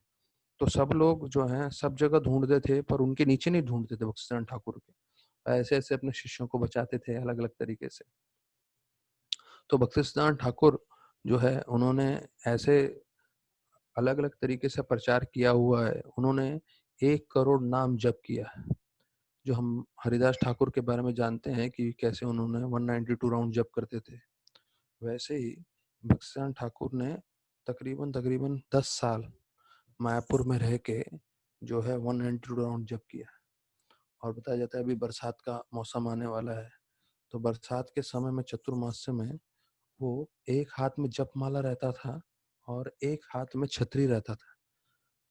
तो सब लोग जो हैं सब जगह ढूंढते थे, पर उनके नीचे नहीं ढूंढते थे भक्तिसिद्धांत ठाकुर के। ऐसे ऐसे अपने शिष्यों को बचाते थे अलग अलग तरीके से। तो भक्तिसिद्धांत ठाकुर जो है उन्होंने ऐसे अलग-अलग तरीके से प्रचार किया हुआ है। उन्होंने 1 करोड़ नाम जप किया है। जो हम हरिदास ठाकुर के बारे में जानते हैं कि कैसे उन्होंने 192 राउंड जप करते थे। वैसे ही भक्तिसिद्धांत ठाकुर ने तकरीबन 10 साल मायापुर में रह के जो है 192 राउंड जप किया। और बताया जाता है अभी बरसात का मौसम आने वाला है, तो बरसात के समय में चतुर्मास्य में वो एक हाथ में जपमाला रहता था और एक हाथ में छतरी रहता था।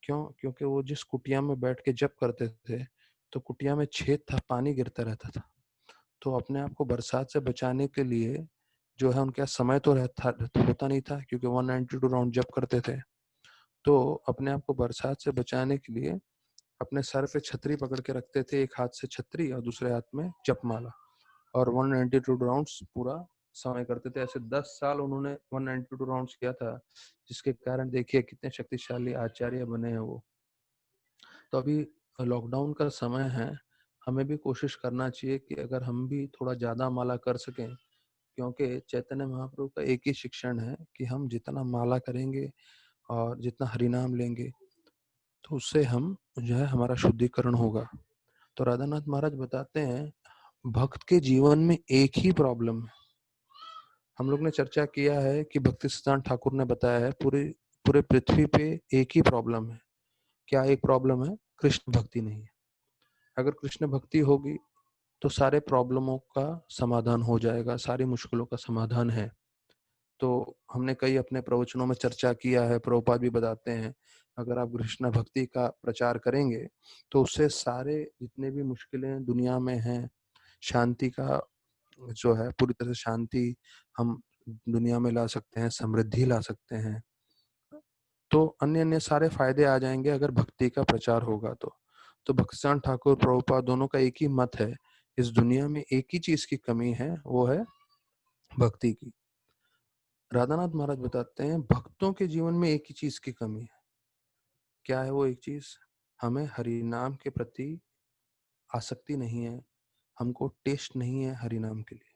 क्यों? क्योंकि वो जिस कुटिया में बैठ के जप करते थे, तो कुटिया में छेद था, पानी गिरता रहता था। तो अपने आप को बरसात से बचाने के लिए जो है उनके पास समय तो होता नहीं था, क्योंकि 192 राउंड जप करते थे। तो अपने आप को बरसात से बचाने के लिए अपने सर पे छतरी पकड़ के रखते थे, एक हाथ से छतरी और दूसरे हाथ में जपमाला, और 192 राउंड्स पूरा समय करते थे। ऐसे 10 साल उन्होंने 192 राउंड्स किया था, जिसके कारण देखिए कितने शक्तिशाली आचार्य बने हैं वो। तो अभी लॉकडाउन का समय है, हमें भी कोशिश करना चाहिए कि अगर हम भी थोड़ा ज़्यादा माला कर सकें, क्योंकि चैतन्य महाप्रभु का एक ही शिक्षण है कि हम जितना माला करेंगे और जितना हरिनाम लेंगे, तो उससे हम जो है हमारा शुद्धिकरण होगा। तो राधानाथ महाराज बताते हैं, भक्त के जीवन में एक ही प्रॉब्लम है। हम लोग ने चर्चा किया है कि भक्ति सिद्धांत ठाकुर ने बताया है, पूरे पूरे पृथ्वी पे एक ही प्रॉब्लम है। क्या एक प्रॉब्लम है? कृष्ण भक्ति नहीं है। अगर कृष्ण भक्ति होगी तो सारे प्रॉब्लमों का समाधान हो जाएगा, सारी मुश्किलों का समाधान है। तो हमने कई अपने प्रवचनों में चर्चा किया है, प्रभुपाद भी बताते हैं, अगर आप कृष्ण भक्ति का प्रचार करेंगे तो उससे सारे जितने भी मुश्किलें दुनिया में हैं, शांति का जो है पूरी तरह से शांति हम दुनिया में ला सकते हैं, समृद्धि ला सकते हैं। तो अन्य-अन्य सारे फायदे आ जाएँगे अगर भक्ति का प्रचार होगा तो। तो भक्तिसिद्धांत ठाकुर, प्रभुपाद दोनों का एक ही मत है, इस दुनिया में एक ही चीज़ की कमी है, वो है भक्ति की। राधानाथ महाराज बताते हैं, भक्तों के जीवन में एक ही चीज़ की कमी है। क्या है वो एक चीज़? हमें हरि नाम के प्रति आसक्ति नहीं है, हमको टेस्ट नहीं है हरि नाम के लिए।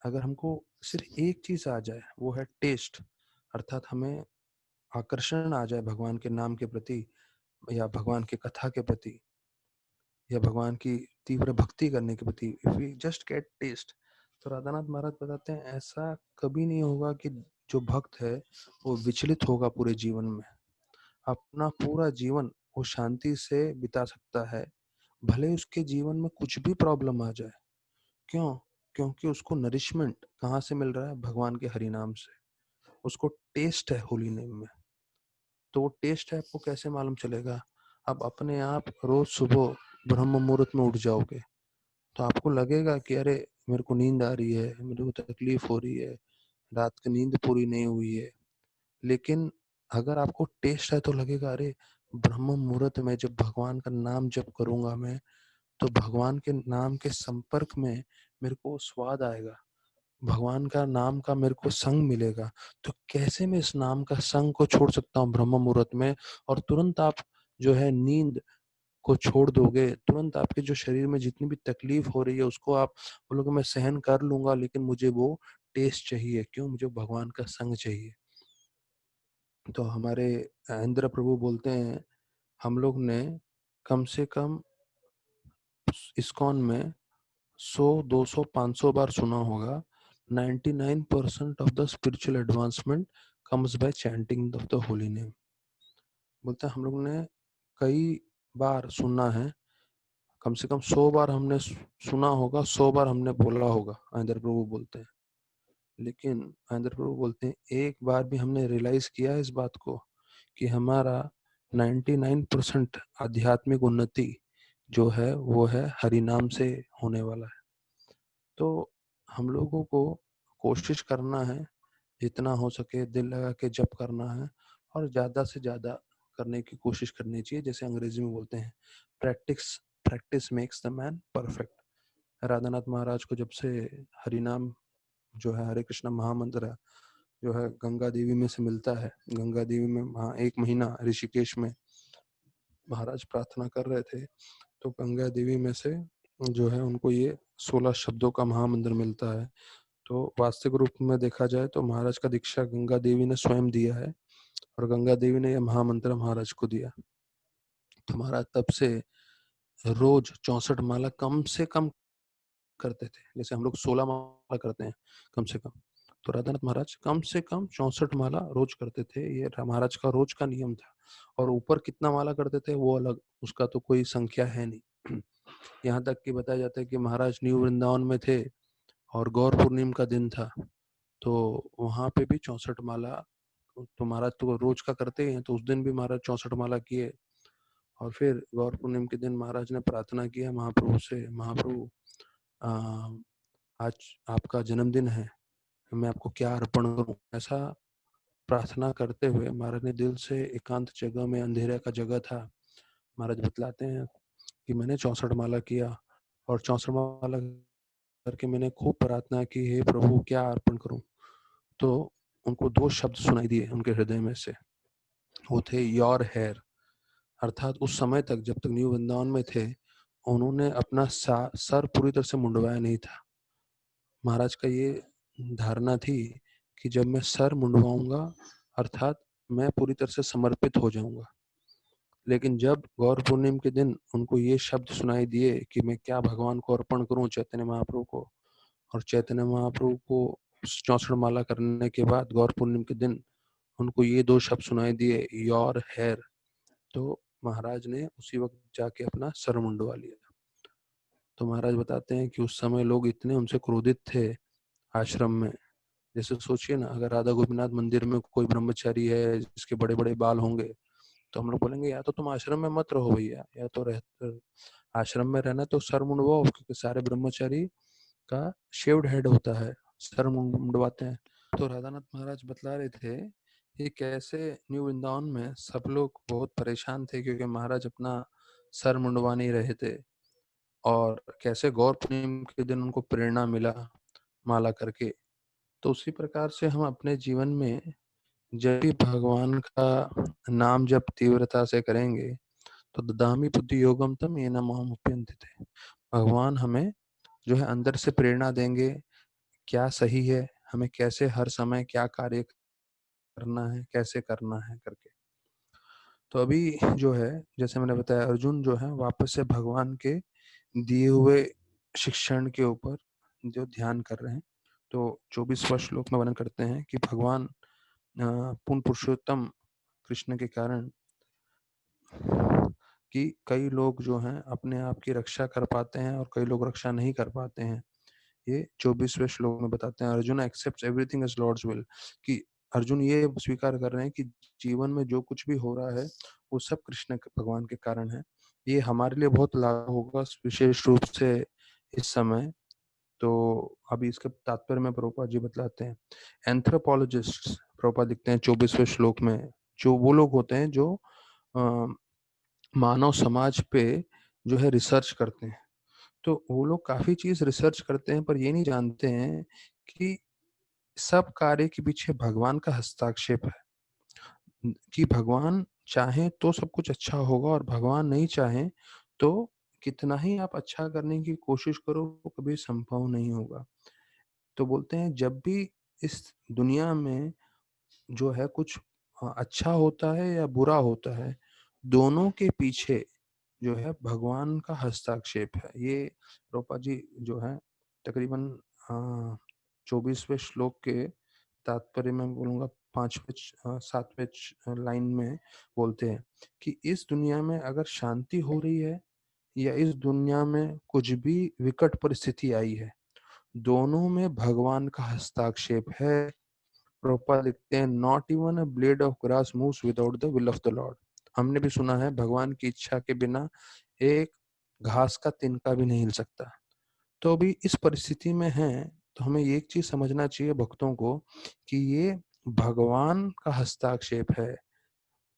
अगर हमको सिर्फ एक चीज़ आ जाए, वो है टेस्ट, अर्थात हमें आकर्षण आ जाए भगवान के नाम के प्रति या भगवान की कथा के प्रति या भगवान की तीव्र भक्ति करने के प्रति, if we just get taste, तो राधानाथ महाराज बताते हैं ऐसा कभी नहीं होगा कि जो भक्त है वो विचलित होगा पूरे जीवन में। अपना पूरा जीवन वो शांति से बिता सकता है, भले उसके जीवन में कुछ भी प्रॉब्लम आ जाए। क्यों? क्योंकि उसको नरिशमेंट कहाँ से मिल रहा है? भगवान के हरि नाम से। उसको टेस्ट है होली नेम में। तो वो टेस्ट है आपको कैसे मालूम चलेगा? आप अपने आप रोज सुबह ब्रह्म मुहूर्त में उठ जाओगे, तो आपको लगेगा कि अरे मेरे को नींद आ रही है, मेरे को तकलीफ हो रही है, रात की नींद पूरी नहीं हुई है। लेकिन अगर आपको टेस्ट है तो लगेगा अरे ब्रह्म मुहूर्त में जब भगवान का नाम जप करूंगा मैं, तो भगवान के नाम के संपर्क में मेरे को स्वाद आएगा, भगवान का नाम का मेरे को संग मिलेगा। तो कैसे मैं इस नाम का संग को छोड़ सकता हूँ ब्रह्म मुहूर्त में? और तुरंत आप जो है नींद को छोड़ दोगे, तुरंत आपके जो शरीर में जितनी भी तकलीफ हो रही है उसको आप बोलोगे मैं सहन कर लूंगा, लेकिन मुझे वो टेस्ट चाहिए। क्यों? मुझे भगवान का संग चाहिए। तो हमारे इंद्र प्रभु बोलते हैं, हम लोग ने कम से कम इस्कॉन में 100, 200, 500 बार सुना होगा, 99% of the spiritual advancement comes by chanting of the holy name. बोलते हैं हम लोग ने कई बार सुना है, कम से कम 100 बार हमने सुना होगा, 100 बार हमने बोला होगा, आनंद प्रभु बोलते हैं। लेकिन आनंद प्रभु बोलते हैं एक बार भी हमने रियलाइज किया इस बात को कि हमारा 99% आध्यात्मिक उन्नति जो है वो है हरि नाम से होने वाला है। तो हम लोगों को कोशिश करना है, जितना हो सके दिल लगा के जप करना है और ज़्यादा से ज़्यादा करने की कोशिश करनी चाहिए। जैसे अंग्रेजी में बोलते हैं, practice practice makes the man perfect. Radhanath Maharaj को जब से हरि नाम जो है हरे कृष्णा महामंत्र जो है गंगा देवी में से मिलता है, गंगा देवी में वहाँ 1 महीना ऋषिकेश में महाराज प्रार्थना कर रहे थे, तो गंगा देवी में से जो है उनको ये 16 शब्दों का महामंत्र मिलता है। तो वास्तविक रूप में देखा जाए तो महाराज का दीक्षा गंगा देवी ने स्वयं दिया है और गंगा देवी ने यह महामंत्र महाराज को दिया। तो महाराज तब से रोज 64 माला कम से कम करते थे, जैसे हम लोग 16 माला करते हैं कम से कम, तो राधानाथ महाराज कम से कम 64 माला रोज करते थे। ये महाराज का रोज का नियम था। और ऊपर कितना माला करते थे वो अलग, उसका तो कोई संख्या है नहीं। यहाँ तक कि बताया जाता है कि महाराज न्यू वृंदावन में थे और गौर पूर्णिम का दिन था, तो वहां पे भी 64 माला, तो महाराज तो रोज का करते ही हैं, तो उस दिन भी महाराज 64 माला किए। और फिर गौर पूर्णिम के दिन महाराज ने प्रार्थना किया महाप्रभु से, महाप्रभु आज आपका जन्मदिन है, मैं आपको क्या अर्पण करूं। ऐसा प्रार्थना करते हुए महाराज ने दिल से एकांत जगह में, अंधेरे का जगह था, महाराज बतलाते हैं कि मैंने 64 माला किया और 64 माला करके मैंने खूब प्रार्थना की, हे प्रभु क्या अर्पण करूं। तो उनको 2 शब्द सुनाई दिए उनके हृदय में से, वो थे योर हेयर। अर्थात उस समय तक जब तक न्यू वृंदावन में थे उन्होंने अपना सर पूरी तरह से मुंडवाया नहीं था। महाराज का ये धारणा थी कि जब मैं सर मुंडवाऊंगा अर्थात मैं पूरी तरह से समर्पित हो जाऊंगा। लेकिन जब गौर पूर्णिम के दिन उनको ये शब्द सुनाई दिए कि मैं क्या भगवान को अर्पण करूं, चैतन्य महाप्रभु को, और चैतन्य महाप्रभु को 64 माला करने के बाद गौर पूर्णिम के दिन उनको ये 2 शब्द सुनाई दिए, योर हेयर, तो महाराज ने उसी वक्त जाके अपना सर मुंडवा लिया। तो महाराज बताते हैं कि उस समय लोग इतने उनसे क्रोधित थे आश्रम में। जैसे सोचिए ना, अगर राधा गोपीनाथ मंदिर में कोई ब्रह्मचारी है जिसके बड़े बड़े बाल होंगे, तो हम लोग बोलेंगे या तो तुम आश्रम में मत रहो भैया, या तो आश्रम में रहना तो सर मुंडवाओ, क्योंकि सारे ब्रह्मचारी का शेव्ड हेड होता है, सर मुंडवाते हैं। तो राधानाथ महाराज बतला रहे थे कि कैसे न्यू वृंदावन में सब लोग बहुत परेशान थे क्योंकि महाराज अपना सर मुंडवा नहीं रहे थे, और कैसे गौर पूर्णिम के दिन उनको प्रेरणा मिला माला करके। तो उसी प्रकार से हम अपने जीवन में जब भी भगवान का नाम जब तीव्रता से करेंगे तो ददामि बुद्धि योगम तम येन माम उपयंते। भगवान हमें जो है अंदर से प्रेरणा देंगे, क्या सही है, हमें कैसे हर समय क्या कार्य करना है, कैसे करना है करके। तो अभी जो है जैसे मैंने बताया, अर्जुन जो है वापस से भगवान के दिए हुए शिक्षण के ऊपर जो ध्यान कर रहे हैं। तो 24वां श्लोक में वर्णन करते हैं कि भगवान पूर्ण पुरुषोत्तम कृष्ण के कारण कि कई लोग जो हैं अपने आप की रक्षा कर पाते हैं और कई लोग रक्षा नहीं कर पाते हैं। ये 24वें श्लोक में बताते हैं, Arjun accepts everything as Lord's will, कि अर्जुन ये स्वीकार कर रहे हैं कि जीवन में जो कुछ भी हो रहा है वो सब कृष्ण भगवान के कारण है। ये हमारे लिए बहुत लागू होगा विशेष रूप से इस समय। तो अभी इसके तात्पर्य में प्रभुपाद जी बतलाते हैं। एंथ्रोपोलॉजिस्ट, प्रभुपाद लिखते हैं 24वें श्लोक में, जो वो लोग होते हैं जो मानव समाज पे जो है रिसर्च करते हैं। तो वो लोग काफी चीज रिसर्च करते हैं पर ये नहीं जानते हैं कि सब कार्य के पीछे भगवान का हस्ताक्षेप है, कि भगवान चाहे तो सब कुछ अच्छा होगा और भगवान नहीं चाहे तो कितना ही आप अच्छा करने की कोशिश करो वो कभी संभव नहीं होगा। तो बोलते हैं जब भी इस दुनिया में जो है कुछ अच्छा होता है या बुरा होता है, दोनों के पीछे जो है भगवान का हस्ताक्षेप है। ये रूपा जी जो है तकरीबन 24वें श्लोक के तात्पर्य में बोलूँगा 5वें 7वें लाइन में बोलते हैं कि इस दुनिया में अगर शांति हो रही है या इस दुनिया में कुछ भी विकट परिस्थिति आई है, दोनों में भगवान का हस्ताक्षेप है। प्रभुपाद लिखते हैं, not even a blade of grass moves without the will of the Lord. हमने भी सुना है भगवान की इच्छा के बिना एक घास का तिनका भी नहीं हिल सकता। तो अभी इस परिस्थिति में है तो हमें ये एक चीज समझना चाहिए भक्तों को कि ये भगवान का हस्ताक्षेप है।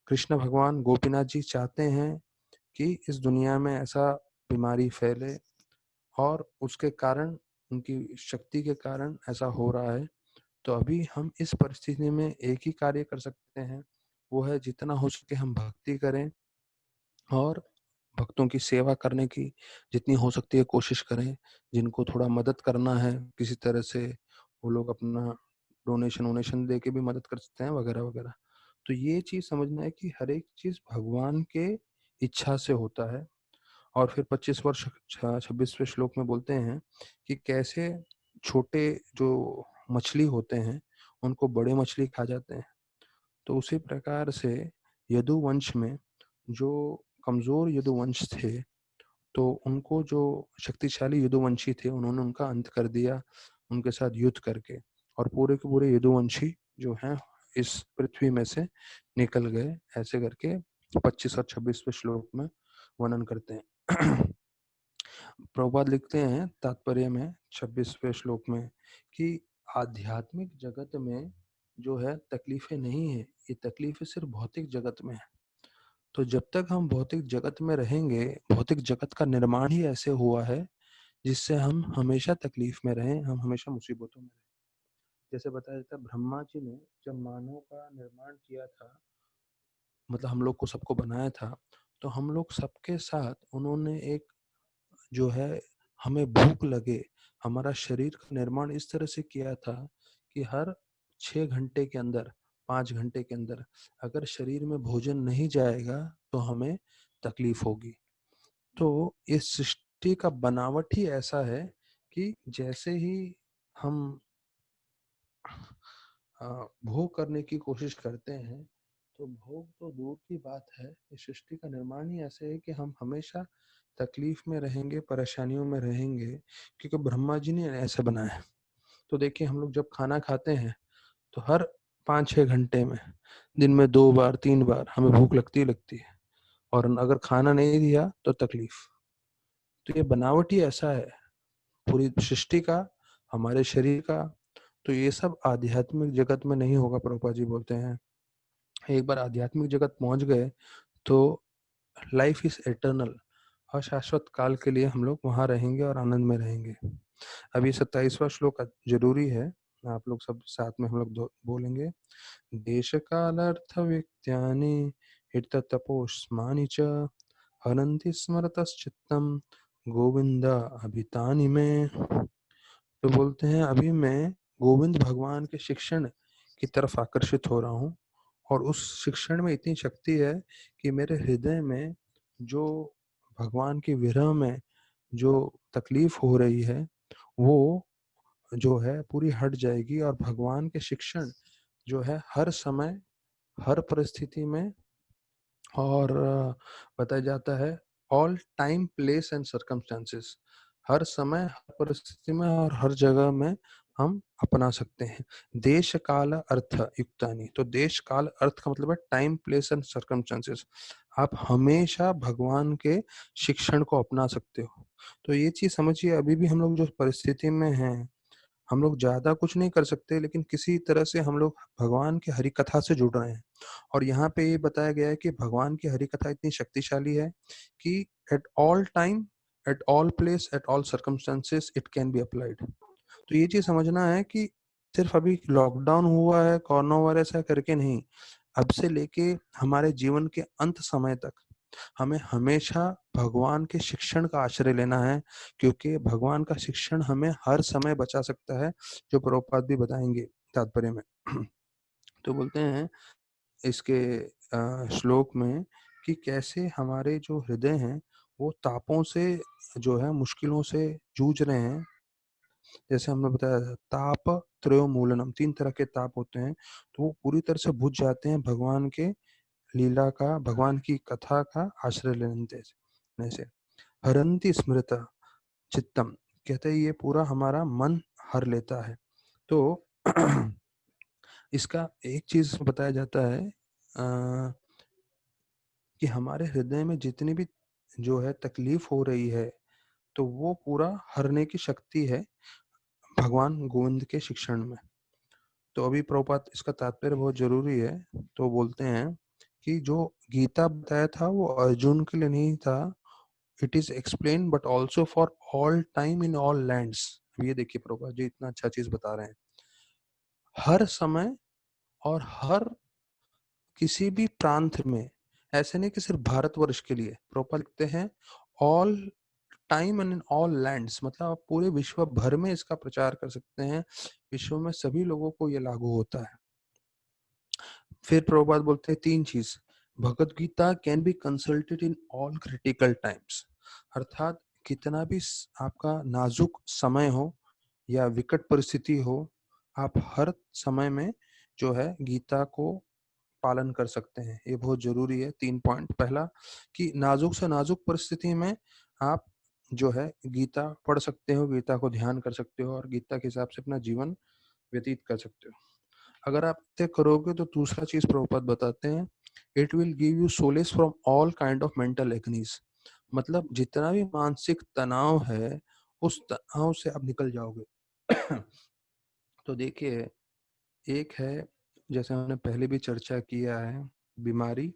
कृष्ण भगवान गोपीनाथ जी चाहते हैं कि इस दुनिया में ऐसा बीमारी फैले और उसके कारण, उनकी शक्ति के कारण ऐसा हो रहा है। तो अभी हम इस परिस्थिति में एक ही कार्य कर सकते हैं, वो है जितना हो सके हम भक्ति करें और भक्तों की सेवा करने की जितनी हो सकती है कोशिश करें। जिनको थोड़ा मदद करना है किसी तरह से वो लोग अपना डोनेशन वोनेशन दे के भी मदद कर सकते हैं वगैरह वगैरह। तो ये चीज़ समझना है कि हर एक चीज़ भगवान के इच्छा से होता है। और फिर 25 वर्ष 26वें श्लोक में बोलते हैं कि कैसे छोटे जो मछली होते हैं उनको बड़े मछली खा जाते हैं। तो उसी प्रकार से यदुवंश में जो कमजोर यदुवंश थे, तो उनको जो शक्तिशाली यदुवंशी थे उन्होंने उनका अंत कर दिया उनके साथ युद्ध करके। और पूरे के पूरे यदुवंशी जो हैं इस पृथ्वी में से निकल गए। ऐसे करके 25 और 26वें श्लोक में वर्णन करते हैं। प्रभुपाद लिखते हैं तात्पर्य में 26वें श्लोक में कि आध्यात्मिक जगत में जो है तकलीफें नहीं है, ये तकलीफें सिर्फ भौतिक जगत में है। तो जब तक हम भौतिक जगत में रहेंगे, भौतिक जगत का निर्माण ही ऐसे हुआ है जिससे हम हमेशा तकलीफ में रहें, हम हमेशा मुसीबतों में रहें। जैसे बताया जाता है ब्रह्मा जी ने जब मानव का निर्माण किया था, मतलब हम लोग को सबको बनाया था, तो हम लोग सबके साथ उन्होंने एक जो है हमें भूख लगे, हमारा शरीर का निर्माण इस तरह से किया था कि हर 6 घंटे के अंदर, 5 घंटे के अंदर अगर शरीर में भोजन नहीं जाएगा तो हमें तकलीफ होगी। तो इस सृष्टि का बनावट ही ऐसा है कि जैसे ही हम भोग करने की कोशिश करते हैं, तो भोग तो दूर की बात है, इस सृष्टि का निर्माण ही ऐसे है कि हम हमेशा तकलीफ में रहेंगे, परेशानियों में रहेंगे, क्योंकि ब्रह्मा जी ने ऐसे बनाया है। तो देखिए हम लोग जब खाना खाते हैं तो हर 5-6 घंटे में, दिन में 2 बार 3 बार हमें भूख लगती है, और अगर खाना नहीं दिया तो तकलीफ। तो ये बनावट ही ऐसा है पूरी सृष्टि का, हमारे शरीर का। तो ये सब आध्यात्मिक जगत में नहीं होगा। प्रभुपाद जी बोलते हैं एक बार आध्यात्मिक जगत पहुंच गए तो लाइफ इज एटर्नल, अशाश्वत काल के लिए हम लोग वहां रहेंगे और आनंद में रहेंगे। अभी 27वां श्लोक जरूरी है, आप लोग सब साथ में हम लोग बोलेंगे। देश काल अर्थ वित्यानि हित तपोस्मानि च हरन्ति स्मरतश्चित्तम गोविंद अभितानि में। तो बोलते हैं अभी मैं गोविंद भगवान के शिक्षण की तरफ आकर्षित हो रहा हूँ, और उस शिक्षण में इतनी शक्ति है कि मेरे हृदय में जो भगवान के विरह में जो तकलीफ हो रही है वो जो है पूरी हट जाएगी। और भगवान के शिक्षण जो है हर समय, हर परिस्थिति में, और बताया जाता है all time place and circumstances, हर समय हर परिस्थिति में और हर जगह में हम अपना सकते हैं। देश काल अर्थ युक्तानी, तो देश काल अर्थ का मतलब है टाइम प्लेस एंड सर्कमस्टांसेस। आप हमेशा भगवान के शिक्षण को अपना सकते हो। तो ये चीज समझिए, अभी भी हम लोग जो परिस्थिति में हैं, हम लोग ज्यादा कुछ नहीं कर सकते, लेकिन किसी तरह से हम लोग भगवान की हरि कथा से जुड़ रहे हैं। और यहाँ पे ये बताया गया है कि भगवान की हरि कथा इतनी शक्तिशाली है कि at all time, at all place, at all circumstances it can be applied. तो ये चीज समझना है कि सिर्फ अभी लॉकडाउन हुआ है, कोरोना वायरस है करके नहीं, अब से लेके हमारे जीवन के अंत समय तक हमें हमेशा भगवान के शिक्षण का आश्रय लेना है, क्योंकि भगवान का शिक्षण हमें हर समय बचा सकता है, जो प्रभुपाद भी बताएंगे तात्पर्य में। तो बोलते हैं इसके श्लोक में कि कैसे हमारे जो हृदय हैं वो तापों से, जो है मुश्किलों से जूझ रहे हैं। जैसे हमने बताया ताप त्रयोमूलनम, 3 तरह के ताप होते हैं, तो वो पूरी तरह से बुझ जाते हैं भगवान के लीला का, भगवान की कथा का आश्रय लेने से। हरंती स्मृता चित्तम, कहते हैं ये पूरा हमारा मन हर लेता है। तो इसका एक चीज बताया जाता है कि हमारे हृदय में जितनी भी जो है तकलीफ हो रही है, तो वो पूरा हरने की शक्ति है भगवान गोविंद के शिक्षण में। तो अभी प्रभुपाद इसका तात्पर्य बहुत जरूरी है। तो बोलते हैं कि जो गीता बताया था वो अर्जुन के लिए नहीं था, it is explain but also for all time in all lands. ये देखिए प्रभुपाद जी इतना अच्छा चीज बता रहे हैं, हर समय और हर किसी भी प्रांत में। ऐसे नहीं कि सिर्फ भारतवर्ष के लिए, प्रभुपाद लिखते हैं all time and in all lands, मतलब आप पूरे विश्व भर में इसका प्रचार कर सकते हैं, विश्व में सभी लोगों को ये लागू होता है। फिर प्रभुपाद बोलते हैं 3 चीज, Bhagavad Gita can be consulted in all critical times, अर्थात कितना भी आपका नाजुक समय हो या विकट परिस्थिति हो, आप हर समय में जो है गीता को पालन कर सकते हैं। ये बहुत जरूरी है। 3 पॉइंट, पहला कि नाजुक से नाजुक परिस्थिति में आप जो है गीता पढ़ सकते हो, गीता को ध्यान कर सकते हो और गीता के हिसाब से अपना जीवन व्यतीत कर सकते हो। अगर आप इसे करोगे तो दूसरा चीज प्रभुपाद बताते हैं, it will give you solace from all kind of mental agonies, मतलब जितना भी मानसिक तनाव है उस तनाव से आप निकल जाओगे। तो देखिए, एक है, जैसे हमने पहले भी चर्चा किया है, बीमारी,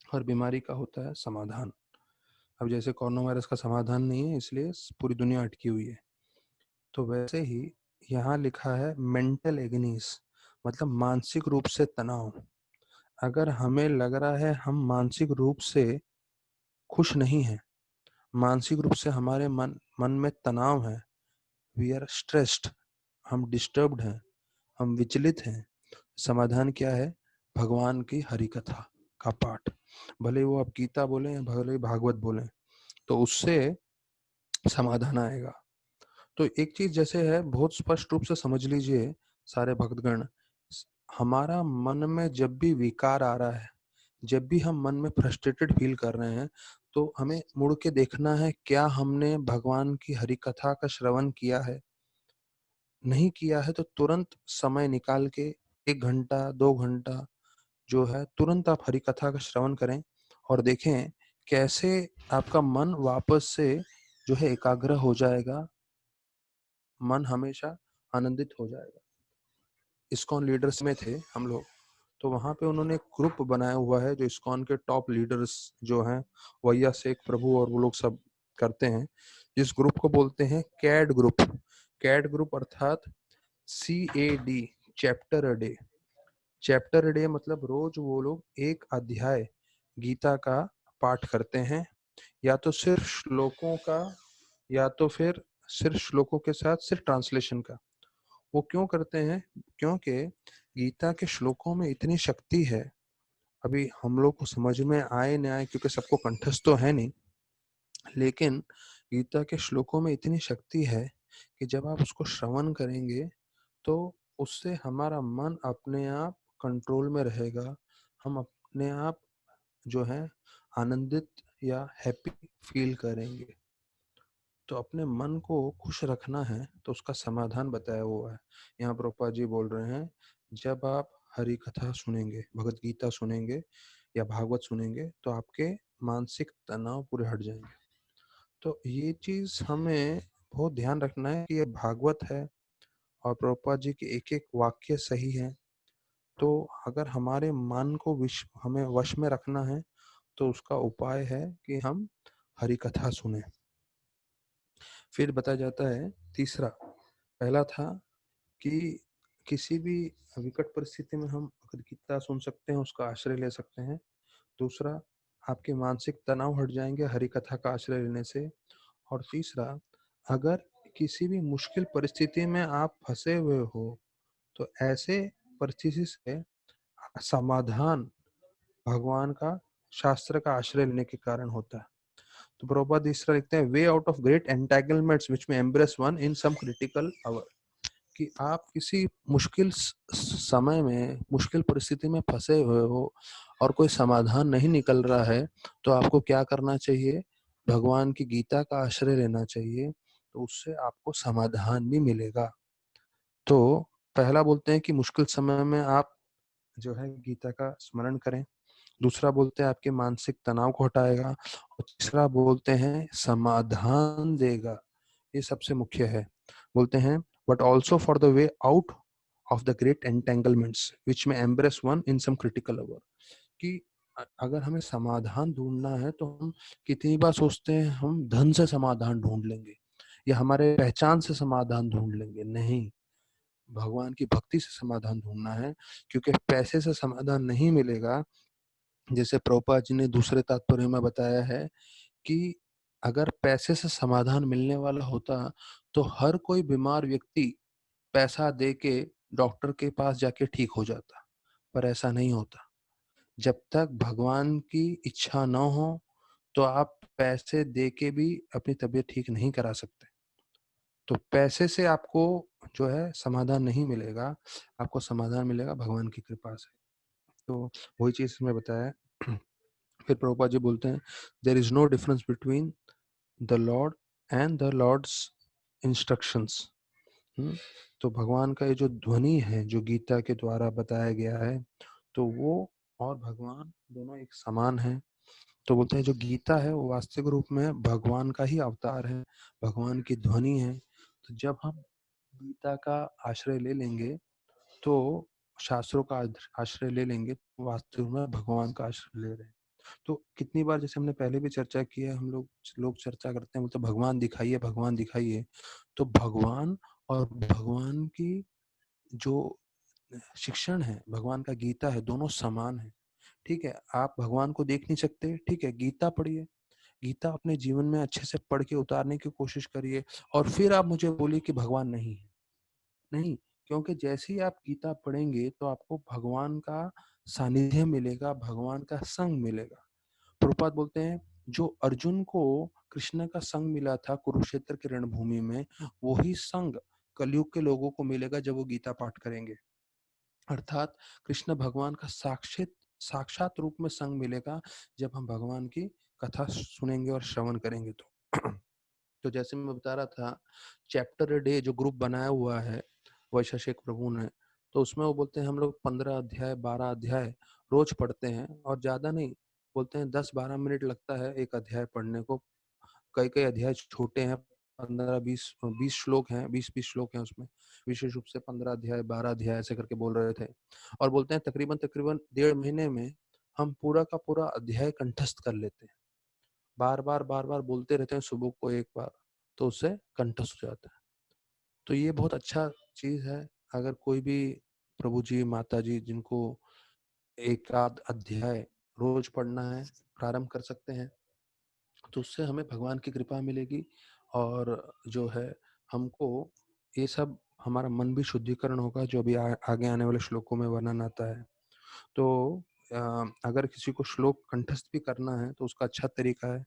और बीमारी का होता है समाधान। अब जैसे कोरोना वायरस का समाधान नहीं है इसलिए पूरी दुनिया अटकी हुई है, तो वैसे ही यहाँ लिखा है मेंटल एगनीज, मतलब मानसिक रूप से तनाव। अगर हमें लग रहा है हम मानसिक रूप से खुश नहीं हैं, मानसिक रूप से हमारे मन मन में तनाव है, वी आर स्ट्रेस्ड, हम डिस्टर्ब्ड हैं, हम विचलित हैं, समाधान क्या है? भगवान की हरि कथा का पाठ, भले वो आप गीता बोले या भले ही भागवत बोले, तो उससे समाधान आएगा। तो एक चीज जैसे है, बहुत स्पष्ट रूप से समझ लीजिए सारे भक्तगण, हमारा मन में जब भी विकार आ रहा है, जब भी हम मन में फ्रस्ट्रेटेड फील कर रहे हैं, तो हमें मुड़ के देखना है क्या हमने भगवान की हरि कथा का श्रवण किया है। नहीं किया है तो तुरंत समय निकाल के 1 घंटा 2 घंटा जो है तुरंत आप हरि कथा का श्रवण करें और देखें कैसे आपका मन वापस से जो है एकाग्र हो जाएगा, मन हमेशा आनंदित हो जाएगा। इस्कॉन लीडर्स में थे हम लोग, तो वहां पे उन्होंने एक ग्रुप बनाया हुआ है जो इस्कॉन के टॉप लीडर्स जो हैं, वैया शेख प्रभु और वो लोग सब करते हैं। इस ग्रुप को बोलते हैं कैड ग्रुप। कैड ग्रुप अर्थात CAD, chapter a day. Chapter a day मतलब रोज वो लोग एक अध्याय गीता का पाठ करते हैं, या तो सिर्फ श्लोकों का, या तो फिर सिर्फ श्लोकों के साथ सिर्फ ट्रांसलेशन का। वो क्यों करते हैं? क्योंकि गीता के श्लोकों में इतनी शक्ति है, अभी हम लोग को समझ में आए न आए क्योंकि सबको कंठस्थ तो है नहीं, लेकिन गीता के श्लोकों में इतनी शक्ति है कि जब आप उसको श्रवण करेंगे तो उससे हमारा मन अपने आप कंट्रोल में रहेगा, हम अपने आप जो है आनंदित या हैप्पी फील करेंगे। तो अपने मन को खुश रखना है तो उसका समाधान बताया हुआ है। यहाँ प्रभुपाद जी बोल रहे हैं, जब आप हरि कथा सुनेंगे, भगवत गीता सुनेंगे या भागवत सुनेंगे तो आपके मानसिक तनाव पूरे हट जाएंगे। तो ये चीज हमें बहुत ध्यान रखना है कि ये भागवत है और प्रभुपाद जी के एक एक वाक्य सही है। तो अगर हमारे मन को हमें वश में रखना है तो उसका उपाय है कि हम हरि कथा सुने। फिर बताया जाता है तीसरा, पहला था कि किसी भी विकट परिस्थिति में हम भगवद गीता सुन सकते हैं, उसका आश्रय ले सकते हैं। दूसरा, आपके मानसिक तनाव हट जाएंगे हरि कथा का आश्रय लेने से। और तीसरा, अगर किसी भी मुश्किल परिस्थिति में आप फंसे हुए हो तो ऐसे परिस्थिति से समाधान भगवान का, शास्त्र का आश्रय लेने के कारण होता है। तो प्रभुपाद तीसरा लिखते हैं, way out of great entanglements which men embrace one in some critical hour, कि आप किसी मुश्किल समय में, मुश्किल परिस्थिति में फंसे हुए हो और कोई समाधान नहीं निकल रहा है, तो आपको क्या करना चाहिए? भगवान की गीता का आश्रय लेना चाहिए, तो उससे आपको समाधान भी मिलेगा। तो पहला बोलते हैं कि मुश्किल समय में आप जो है गीता का स्मरण करें। दूसरा बोलते हैं आपके मानसिक तनाव को हटाएगा। और तीसरा बोलते हैं समाधान देगा। ये सबसे मुख्य है। बोलते हैं but also for the way out of the great entanglements which men embrace one in some critical hour, कि अगर हमें समाधान ढूंढना है तो हम कितनी बार सोचते हैं हम धन से समाधान ढूंढ लेंगे या हमारे पहचान से समाधान ढूंढ लेंगे। नहीं, भगवान की भक्ति से समाधान ढूंढना है, क्योंकि पैसे से समाधान नहीं मिलेगा। जैसे प्रभुपाद जी ने दूसरे तात्पर्य में बताया है कि अगर पैसे से समाधान मिलने वाला होता तो हर कोई बीमार व्यक्ति पैसा दे के डॉक्टर के पास जाके ठीक हो जाता, पर ऐसा नहीं होता। जब तक भगवान की इच्छा न हो तो आप पैसे दे के भी अपनी तबीयत ठीक नहीं करा सकते। तो पैसे से आपको जो है समाधान नहीं मिलेगा, आपको समाधान मिलेगा भगवान की कृपा से। तो वही चीज़ इसमें बताया है। फिर प्रभुपाद जी बोलते हैं, there is no difference between the Lord and the Lord's instructions. तो भगवान का ये जो ध्वनि है जो गीता के द्वारा बताया गया है, तो वो और भगवान दोनों एक समान है। तो बोलते हैं जो गीता है वो वास्तविक रूप में भगवान का ही अवतार है, भगवान की ध्वनि है। तो जब हम गीता का आश्रय ले लेंगे, तो शास्त्रों का आश्रय ले लेंगे, तो वास्तव में भगवान का आश्रय ले रहे हैं। तो कितनी बार, जैसे हमने पहले भी चर्चा की है, हम लोग चर्चा करते हैं, बोलते भगवान दिखाइए, भगवान दिखाइए। तो भगवान और भगवान की जो शिक्षण है, भगवान का गीता है, दोनों समान है। ठीक है, आप भगवान को देख नहीं सकते, ठीक है, गीता पढ़िए, गीता अपने जीवन में अच्छे से पढ़ के उतारने की कोशिश करिए, और फिर आप मुझे बोलिए कि भगवान नहीं है। नहीं, क्योंकि जैसे ही आप गीता पढ़ेंगे तो आपको भगवान का सानिध्य मिलेगा, भगवान का संग मिलेगा। प्रभुपाद बोलते हैं, जो अर्जुन को कृष्ण का संग मिला था कुरुक्षेत्र की रणभूमि में, वही संग कलयुग के लोगों को मिलेगा जब वो गीता पाठ करेंगे। अर्थात कृष्ण भगवान का साक्षात साक्षात रूप में संग मिलेगा जब हम भगवान की कथा सुनेंगे और श्रवण करेंगे। तो जैसे मैं बता रहा था, चैप्टर ए डे जो ग्रुप बनाया हुआ है वैशेषिक प्रभु ने, तो उसमें वो बोलते हैं हम लोग 15 अध्याय 12 अध्याय रोज पढ़ते हैं, और ज्यादा नहीं, बोलते हैं 10-12 मिनट लगता है एक अध्याय पढ़ने को। कई कई अध्याय छोटे हैं, 15-20 श्लोक हैं, 20-20 श्लोक हैं उसमें, विशेष रूप से 15 अध्याय 12 अध्याय ऐसे करके बोल रहे थे। और बोलते हैं तकरीबन तकरीबन 1.5 महीने में हम पूरा का पूरा अध्याय कंठस्थ कर लेते हैं। बार बार बोलते रहते हैं, सुबह को एक बार, तो उससे कंठस्थ हो जाता है। तो ये बहुत अच्छा चीज है। अगर कोई भी प्रभु जी माता जी जिनको एक आध अध्याय रोज पढ़ना है, प्रारंभ कर सकते हैं, तो उससे हमें भगवान की कृपा मिलेगी। और जो है, हमको ये सब, हमारा मन भी शुद्धिकरण होगा, जो भी आगे आने वाले श्लोकों में वर्णन आता है। तो अगर किसी को श्लोक कंठस्थ भी करना है तो उसका अच्छा तरीका है,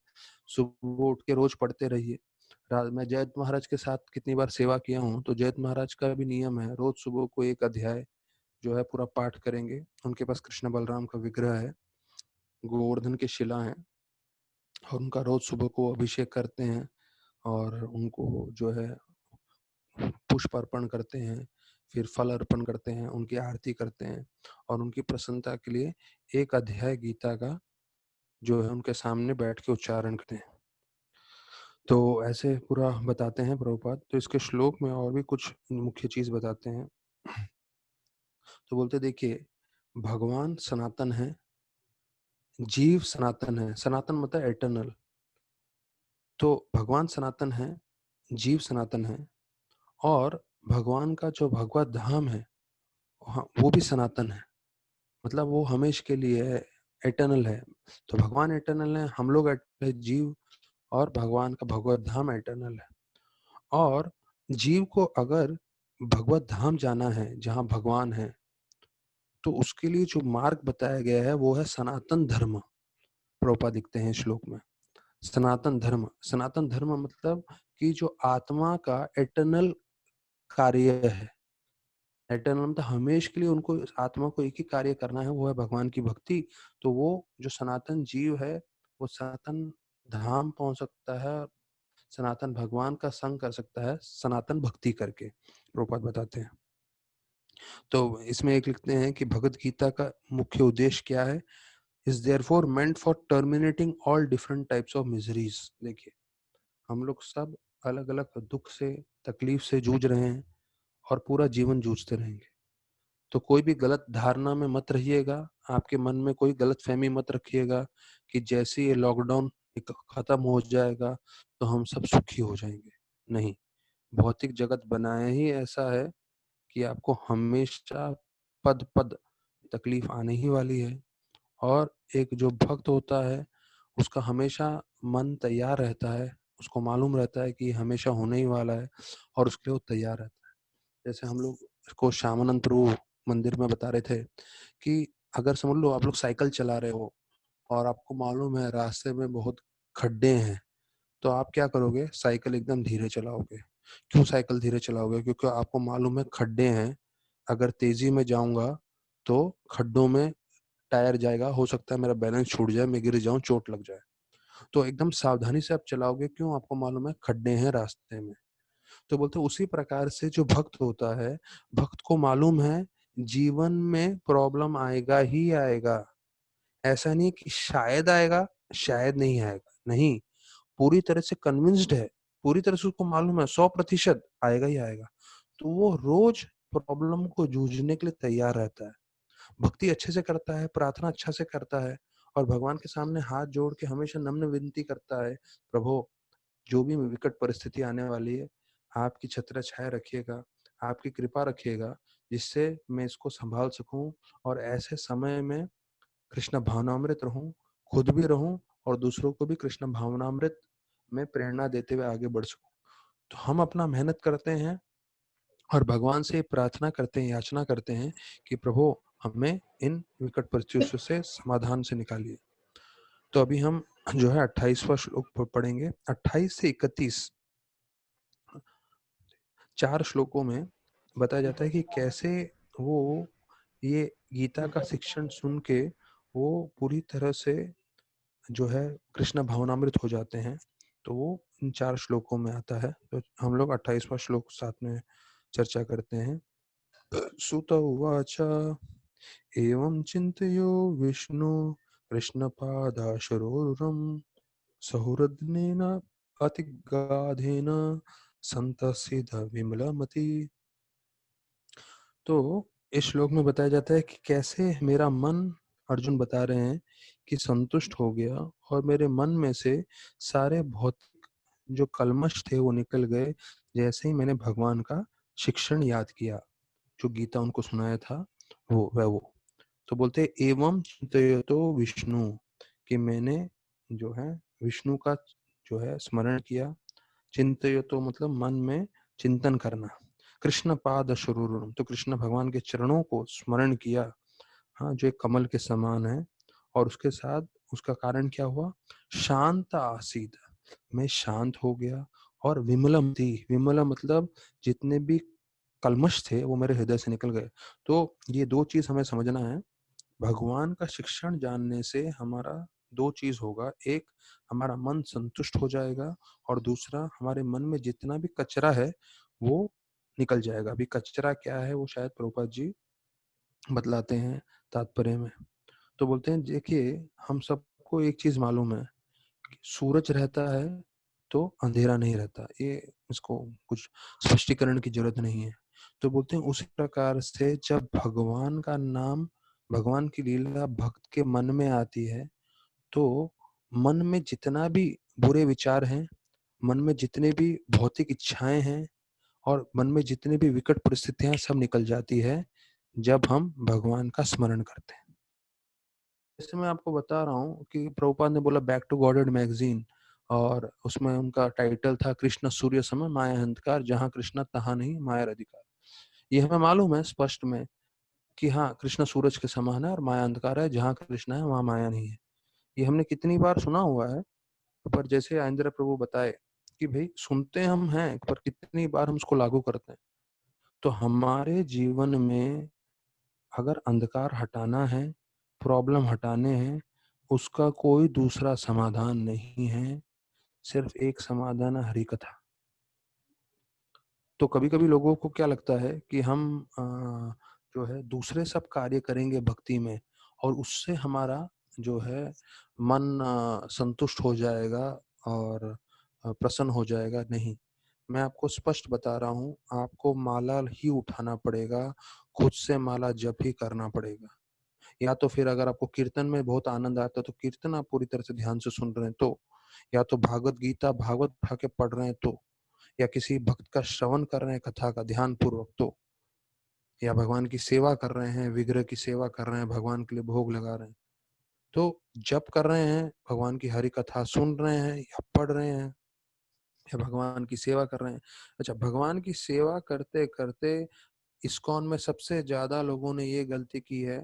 सुबह उठ के रोज पढ़ते रहिए। मैं जयंत महाराज के साथ कितनी बार सेवा किया हूँ, तो जयंत महाराज का भी नियम है, रोज सुबह को एक अध्याय जो है पूरा पाठ करेंगे। उनके पास कृष्ण बलराम का विग्रह है, गोवर्धन की शिला है, और उनका रोज सुबह को अभिषेक करते हैं, और उनको जो है पुष्प अर्पण करते हैं, फिर फल अर्पण करते हैं, उनकी आरती करते हैं, और उनकी प्रसन्नता के लिए एक अध्याय गीता का जो है उनके सामने बैठ के उच्चारण करते हैं। तो ऐसे पूरा बताते हैं प्रभुपाद। तो इसके श्लोक में और भी कुछ मुख्य चीज बताते हैं। तो बोलते देखिए, भगवान सनातन है, जीव सनातन है, सनातन मतलब एटर्नल। तो भगवान सनातन है, जीव सनातन है, और भगवान का जो भगवत धाम है, हाँ, वो भी सनातन है, मतलब वो हमेश के लिए है, एटर्नल है। तो भगवान एटर्नल है, हम लोग एटर्नल है, जीव, और भगवान का भगवत धाम एटर्नल है। और जीव को अगर भगवत धाम जाना है जहाँ भगवान है, तो उसके लिए जो मार्ग बताया गया है वो है सनातन धर्म। प्रभुपाद लिखते हैं श्लोक में, सनातन धर्म। सनातन धर्म मतलब कि जो आत्मा का एटर्नल कार्य है, एटर्नल मतलब हमेश के लिए उनको, आत्मा को एक ही कार्य करना है, वो है भगवान की भक्ति। तो वो जो सनातन जीव है, वो सनातन धाम पहुंच सकता है, सनातन भगवान का संग कर सकता है सनातन भक्ति करके, प्रभुपाद बताते हैं। तो इसमें एक लिखते हैं कि भगवत गीता का मुख्य उद्देश्य क्या है, is therefore meant for terminating all different types of miseries. देखिए, हम लोग सब अलग अलग दुख से, तकलीफ से जूझ रहे हैं, और पूरा जीवन जूझते रहेंगे। तो कोई भी गलत धारणा में मत रहिएगा, आपके मन में कोई गलत फहमी मत रखिएगा कि जैसे ये लॉकडाउन खत्म हो जाएगा तो हम सब सुखी हो जाएंगे। नहीं, भौतिक जगत बनाया ही ऐसा है कि आपको हमेशा पद पद तकलीफ आने ही वाली है। और एक जो भक्त होता है उसका हमेशा मन तैयार रहता है, उसको मालूम रहता है कि हमेशा होने ही वाला है और उसके लिए वो तैयार रहता है। जैसे हम लोग को श्यामानंद प्रभु मंदिर में बता रहे थे कि अगर समझ लो आप लोग साइकिल चला रहे हो और आपको मालूम है रास्ते में बहुत खड्डे हैं, तो आप क्या करोगे? साइकिल एकदम धीरे चलाओगे। क्यों साइकिल धीरे चलाओगे? क्योंकि आपको मालूम है खड्डे हैं, अगर तेजी में जाऊंगा तो खड्डों में टायर जाएगा, हो सकता है मेरा बैलेंस छूट जाए, मैं गिर जाऊं, चोट लग जाए। तो एकदम सावधानी से आप चलाओगे, क्यों? आपको मालूम है खड्डे हैं रास्ते में। तो बोलते हैं उसी प्रकार से जो भक्त होता है, भक्त को मालूम है जीवन में प्रॉब्लम आएगा ही आएगा। ऐसा नहीं कि शायद आएगा, शायद नहीं आएगा, नहीं, पूरी तरह से कन्विंस्ड है, पूरी तरह से उसको मालूम है 100% आएगा ही आएगा। तो वो रोज प्रॉब्लम को जूझने के लिए तैयार रहता है, भक्ति अच्छे से करता है, प्रार्थना अच्छा से करता है और भगवान के सामने हाथ जोड़ के हमेशा नम्र विनती करता है, प्रभु जो भी विकट परिस्थिति आने वाली है, आपकी छत्र छाया रखिएगा, आपकी कृपा रखिएगा, जिससे मैं इसको संभाल सकूं और ऐसे समय में कृष्ण भावनामृत रहूं, खुद भी रहूं और दूसरों को भी कृष्ण भावनामृत में प्रेरणा देते हुए आगे बढ़ सकूं। तो हम अपना मेहनत करते हैं और भगवान से प्रार्थना करते हैं, याचना करते हैं कि प्रभु हमें इन विकट परिस्थितियों से समाधान से निकालिए। तो अभी हम जो है 28वां श्लोक पढ़ेंगे, 28 से 31 4 श्लोकों में बताया जाता है कि कैसे वो ये गीता का शिक्षण सुन के वो पूरी तरह से जो है कृष्ण भावनामृत हो जाते हैं। तो वो इन 4 श्लोकों में आता है। तो हम लोग 28वां श्लोक साथ में चर्चा करते हैं। सुत उवाच एवं चिन्तयो विष्णु कृष्णपादाशरोरुरं सहुरद्नेन अतिगाधेन संतसिद विमलमति। तो इस श्लोक में बताया जाता है कि कैसे मेरा मन, अर्जुन बता रहे हैं कि संतुष्ट हो गया और मेरे मन में से सारे भौतिक जो कल्मश थे वो निकल गए, जैसे ही मैंने भगवान का शिक्षण याद किया, जो गीता उनको सुनाया था वो। तो बोलते हैं, एवं चिंतयतो विष्णु, कि मैंने जो है विष्णु का जो है स्मरण किया। चिंतयतो मतलब मन में चिंतन करना। कृष्ण पाद शरूरम, तो कृष्ण भगवान के चरणों को स्मरण किया, हाँ, जो एक कमल के समान है। और उसके साथ उसका कारण क्या हुआ? शांत आसीद, मैं शांत हो गया। और विमलम थी, विमला मतलब जितने भी कल्मश थे वो मेरे हृदय से निकल गए। तो ये दो चीज हमें समझना है। भगवान का शिक्षण जानने से हमारा दो चीज होगा, एक हमारा मन संतुष्ट हो जाएगा और दूसरा हमारे मन में जितना भी कचरा है वो निकल जाएगा। अभी कचरा क्या है वो शायद प्रभुपाद जी बतलाते हैं तात्पर्य में। तो बोलते हैं, देखिए हम सबको एक चीज मालूम है कि सूरज रहता है तो अंधेरा नहीं रहता, ये इसको कुछ स्पष्टीकरण की जरूरत नहीं है। तो बोलते हैं उसी प्रकार से जब भगवान का नाम, भगवान की लीला भक्त के मन में आती है, तो मन में जितना भी बुरे विचार हैं, मन में जितने भी भौतिक इच्छाएं हैं और मन में जितनी भी विकट परिस्थितियां, सब निकल जाती है जब हम भगवान का स्मरण करते हैं। जैसे मैं आपको बता रहा हूँ कि प्रभुपाद ने बोला बैक टू गॉडेड मैगजीन, और उसमें उनका टाइटल था कृष्ण सूर्य समय माया अंधकार, जहाँ कृष्ण तहाँ नहीं माया अधिकार। ये हमें मालूम है स्पष्ट में कि हाँ, कृष्ण सूरज के समान है और माया अंधकार है, जहाँ कृष्ण है वहाँ माया नहीं है। ये हमने कितनी बार सुना हुआ है, पर जैसे आइंद्र प्रभु बताए कि भाई सुनते हम हैं पर कितनी बार हम उसको लागू करते हैं। तो हमारे जीवन में अगर अंधकार हटाना है, प्रॉब्लम हटाने हैं, उसका कोई दूसरा समाधान नहीं है, सिर्फ एक समाधान है, हरि कथा। तो कभी कभी लोगों को क्या लगता है कि हम जो है दूसरे सब कार्य करेंगे भक्ति में और उससे हमारा जो है मन संतुष्ट हो जाएगा और प्रसन्न हो जाएगा। नहीं, मैं आपको स्पष्ट बता रहा हूँ, आपको माला ही उठाना पड़ेगा, खुद से माला जप ही करना पड़ेगा। या तो फिर अगर आपको कीर्तन में बहुत आनंद आता है तो कीर्तन आप पूरी तरह से ध्यान से सुन रहे हैं तो, या तो भागवत गीता भागवत उठा के पढ़ रहे हैं तो, या किसी भक्त का श्रवण कर रहे हैं कथा का ध्यान पूर्वक तो, या भगवान की सेवा कर रहे हैं, विग्रह की सेवा कर रहे हैं, भगवान के लिए भोग लगा रहे हैं, तो जप कर रहे हैं, भगवान की हरि कथा सुन रहे हैं या पढ़ रहे हैं या भगवान की सेवा कर रहे हैं। अच्छा, भगवान की सेवा करते-करते इस्कॉन में सबसे ज़्यादा लोगों ने ये गलती की है,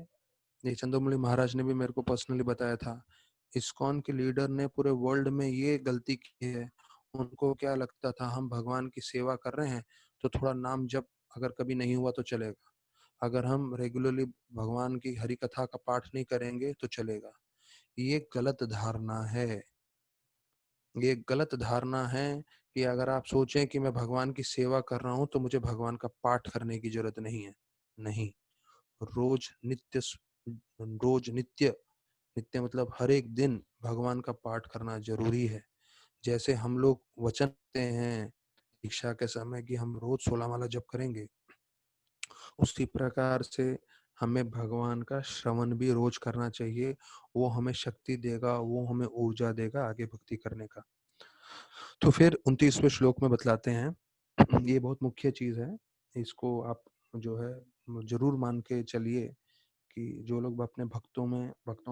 ये चंद्रमौली महाराज ने भी मेरे को पर्सनली बताया था। इस्कॉन के लीडर ने पूरे वर्ल्ड में ये गलती की है। उनको क्या लगता था हम भगवान की सेवा कर रहे हैं, तो थोड़ा नाम जप अगर कभी नहीं हुआ तो चलेगा। अगर हम रेगुलरली भगवान की हरि कथा का पाठ नहीं करेंगे तो चलेगा। ये गलत धारणा है। ये गलत धारणा है कि अगर आप सोचें कि मैं भगवान की सेवा कर रहा हूँ तो मुझे भगवान का पाठ करने की ज़रूरत नहीं है। नहीं, रोज़ नित्य स रोज़ नित्य नित्य मतलब हर एक दिन भगवान का पाठ करना ज़रूरी है। जैसे हम लोग वचन देते हैं दीक्षा के समय कि हम रोज़ 16 माला जप करेंगे, उसी प्रकार से हमें भगवान का श्रवण भी रोज़ करना चाहिए। वो हमें शक्ति देगा, वो हमें ऊर्जा देगा आगे भक्ति करने का। तो फिर 29वें श्लोक में बतलाते हैं, ये बहुत मुख्य चीज़ है, इसको आप जो है ज़रूर मान के चलिए कि जो लोग अपने भक्तों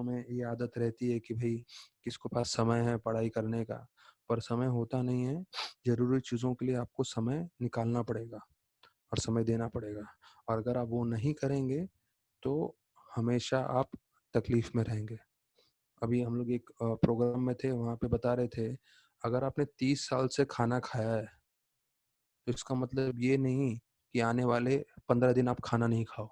में ये आदत रहती है कि भाई किसके पास समय है पढ़ाई करने का, पर समय होता नहीं है। ज़रूरी चीज़ों के लिए आपको समय निकालना पड़ेगा और समय देना पड़ेगा, और अगर आप वो नहीं करेंगे तो हमेशा आप तकलीफ में रहेंगे। अभी हम लोग एक प्रोग्राम में थे, वहाँ पे बता रहे थे, अगर आपने 30 साल से खाना खाया है, तो इसका मतलब ये नहीं कि आने वाले 15 दिन आप खाना नहीं खाओ।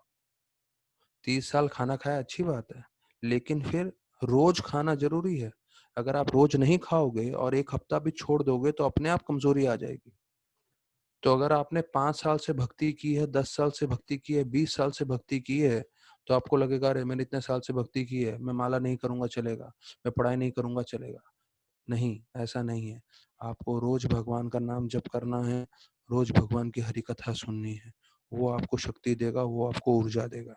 30 साल खाना खाया अच्छी बात है, लेकिन फिर रोज़ खाना ज़रूरी है। अगर आप रोज़ नहीं खाओगे और 1 हफ्ता भी छोड़ दोगे तो अपने आप कमज़ोरी आ जाएगी। तो अगर आपने 5 साल से भक्ति की है, 10 साल से भक्ति की है, 20 साल से भक्ति की है, तो आपको लगेगा अरे मैंने इतने साल से भक्ति की है, मैं माला नहीं करूँगा चलेगा, मैं पढ़ाई नहीं करूँगा चलेगा। नहीं, ऐसा नहीं है। आपको रोज़ भगवान का नाम जप करना है, रोज़ भगवान की हरि कथा सुननी है। वो आपको शक्ति देगा, वो आपको ऊर्जा देगा।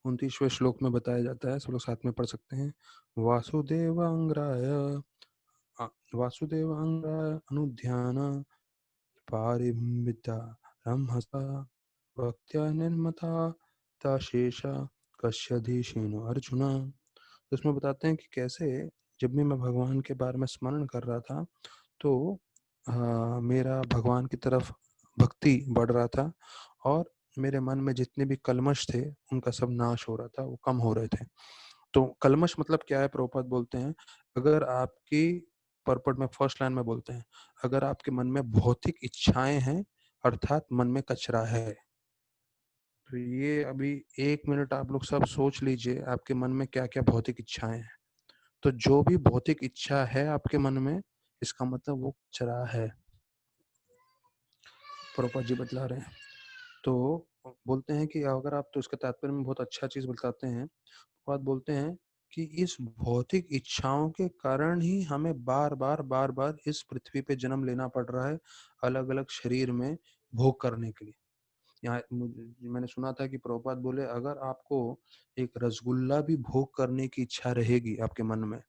29वें श्लोक में बताया जाता है, सब लोग साथ में पढ़ सकते हैं। वासुदेवांग्राय अ, वासुदेवांग्राय अनुध्यान पारिमिता रमहसा भक्त्या निर्मता ताशेषा कश्यधीशीनो अर्जुन। तो इसमें बताते हैं कि कैसे जब भी मैं भगवान के बारे में स्मरण कर रहा था तो मेरा भगवान की तरफ भक्ति बढ़ रहा था, और मेरे मन में जितने भी कल्मश थे उनका सब नाश हो रहा था, वो कम हो रहे थे। तो कल्मश मतलब क्या है, प्रभुपाद बोलते हैं, अगर आपकी पर्पट में फर्स्ट लाइन में बोलते हैं, अगर आपके मन में भौतिक इच्छाएं हैं अर्थात मन में कचरा है, तो ये अभी 1 मिनट आप लोग सब सोच लीजिए आपके मन में क्या क्या भौतिक इच्छाएं हैं। तो जो भी भौतिक इच्छा है आपके मन में, इसका मतलब वो कचरा है, प्रभुपाद जी बतला रहे हैं। तो बोलते हैं कि अगर आप, तो इसके तात्पर्य में बहुत अच्छा चीज बताते हैं। बात बोलते हैं कि इस भौतिक इच्छाओं के कारण ही हमें बार बार इस पृथ्वी पे जन्म लेना पड़ रहा है, अलग अलग शरीर में भोग करने के लिए। यहाँ मैंने सुना था कि प्रभुपाद बोले अगर आपको एक रसगुल्ला भी भोग करने की इच्छा रहेगी आपके मन में,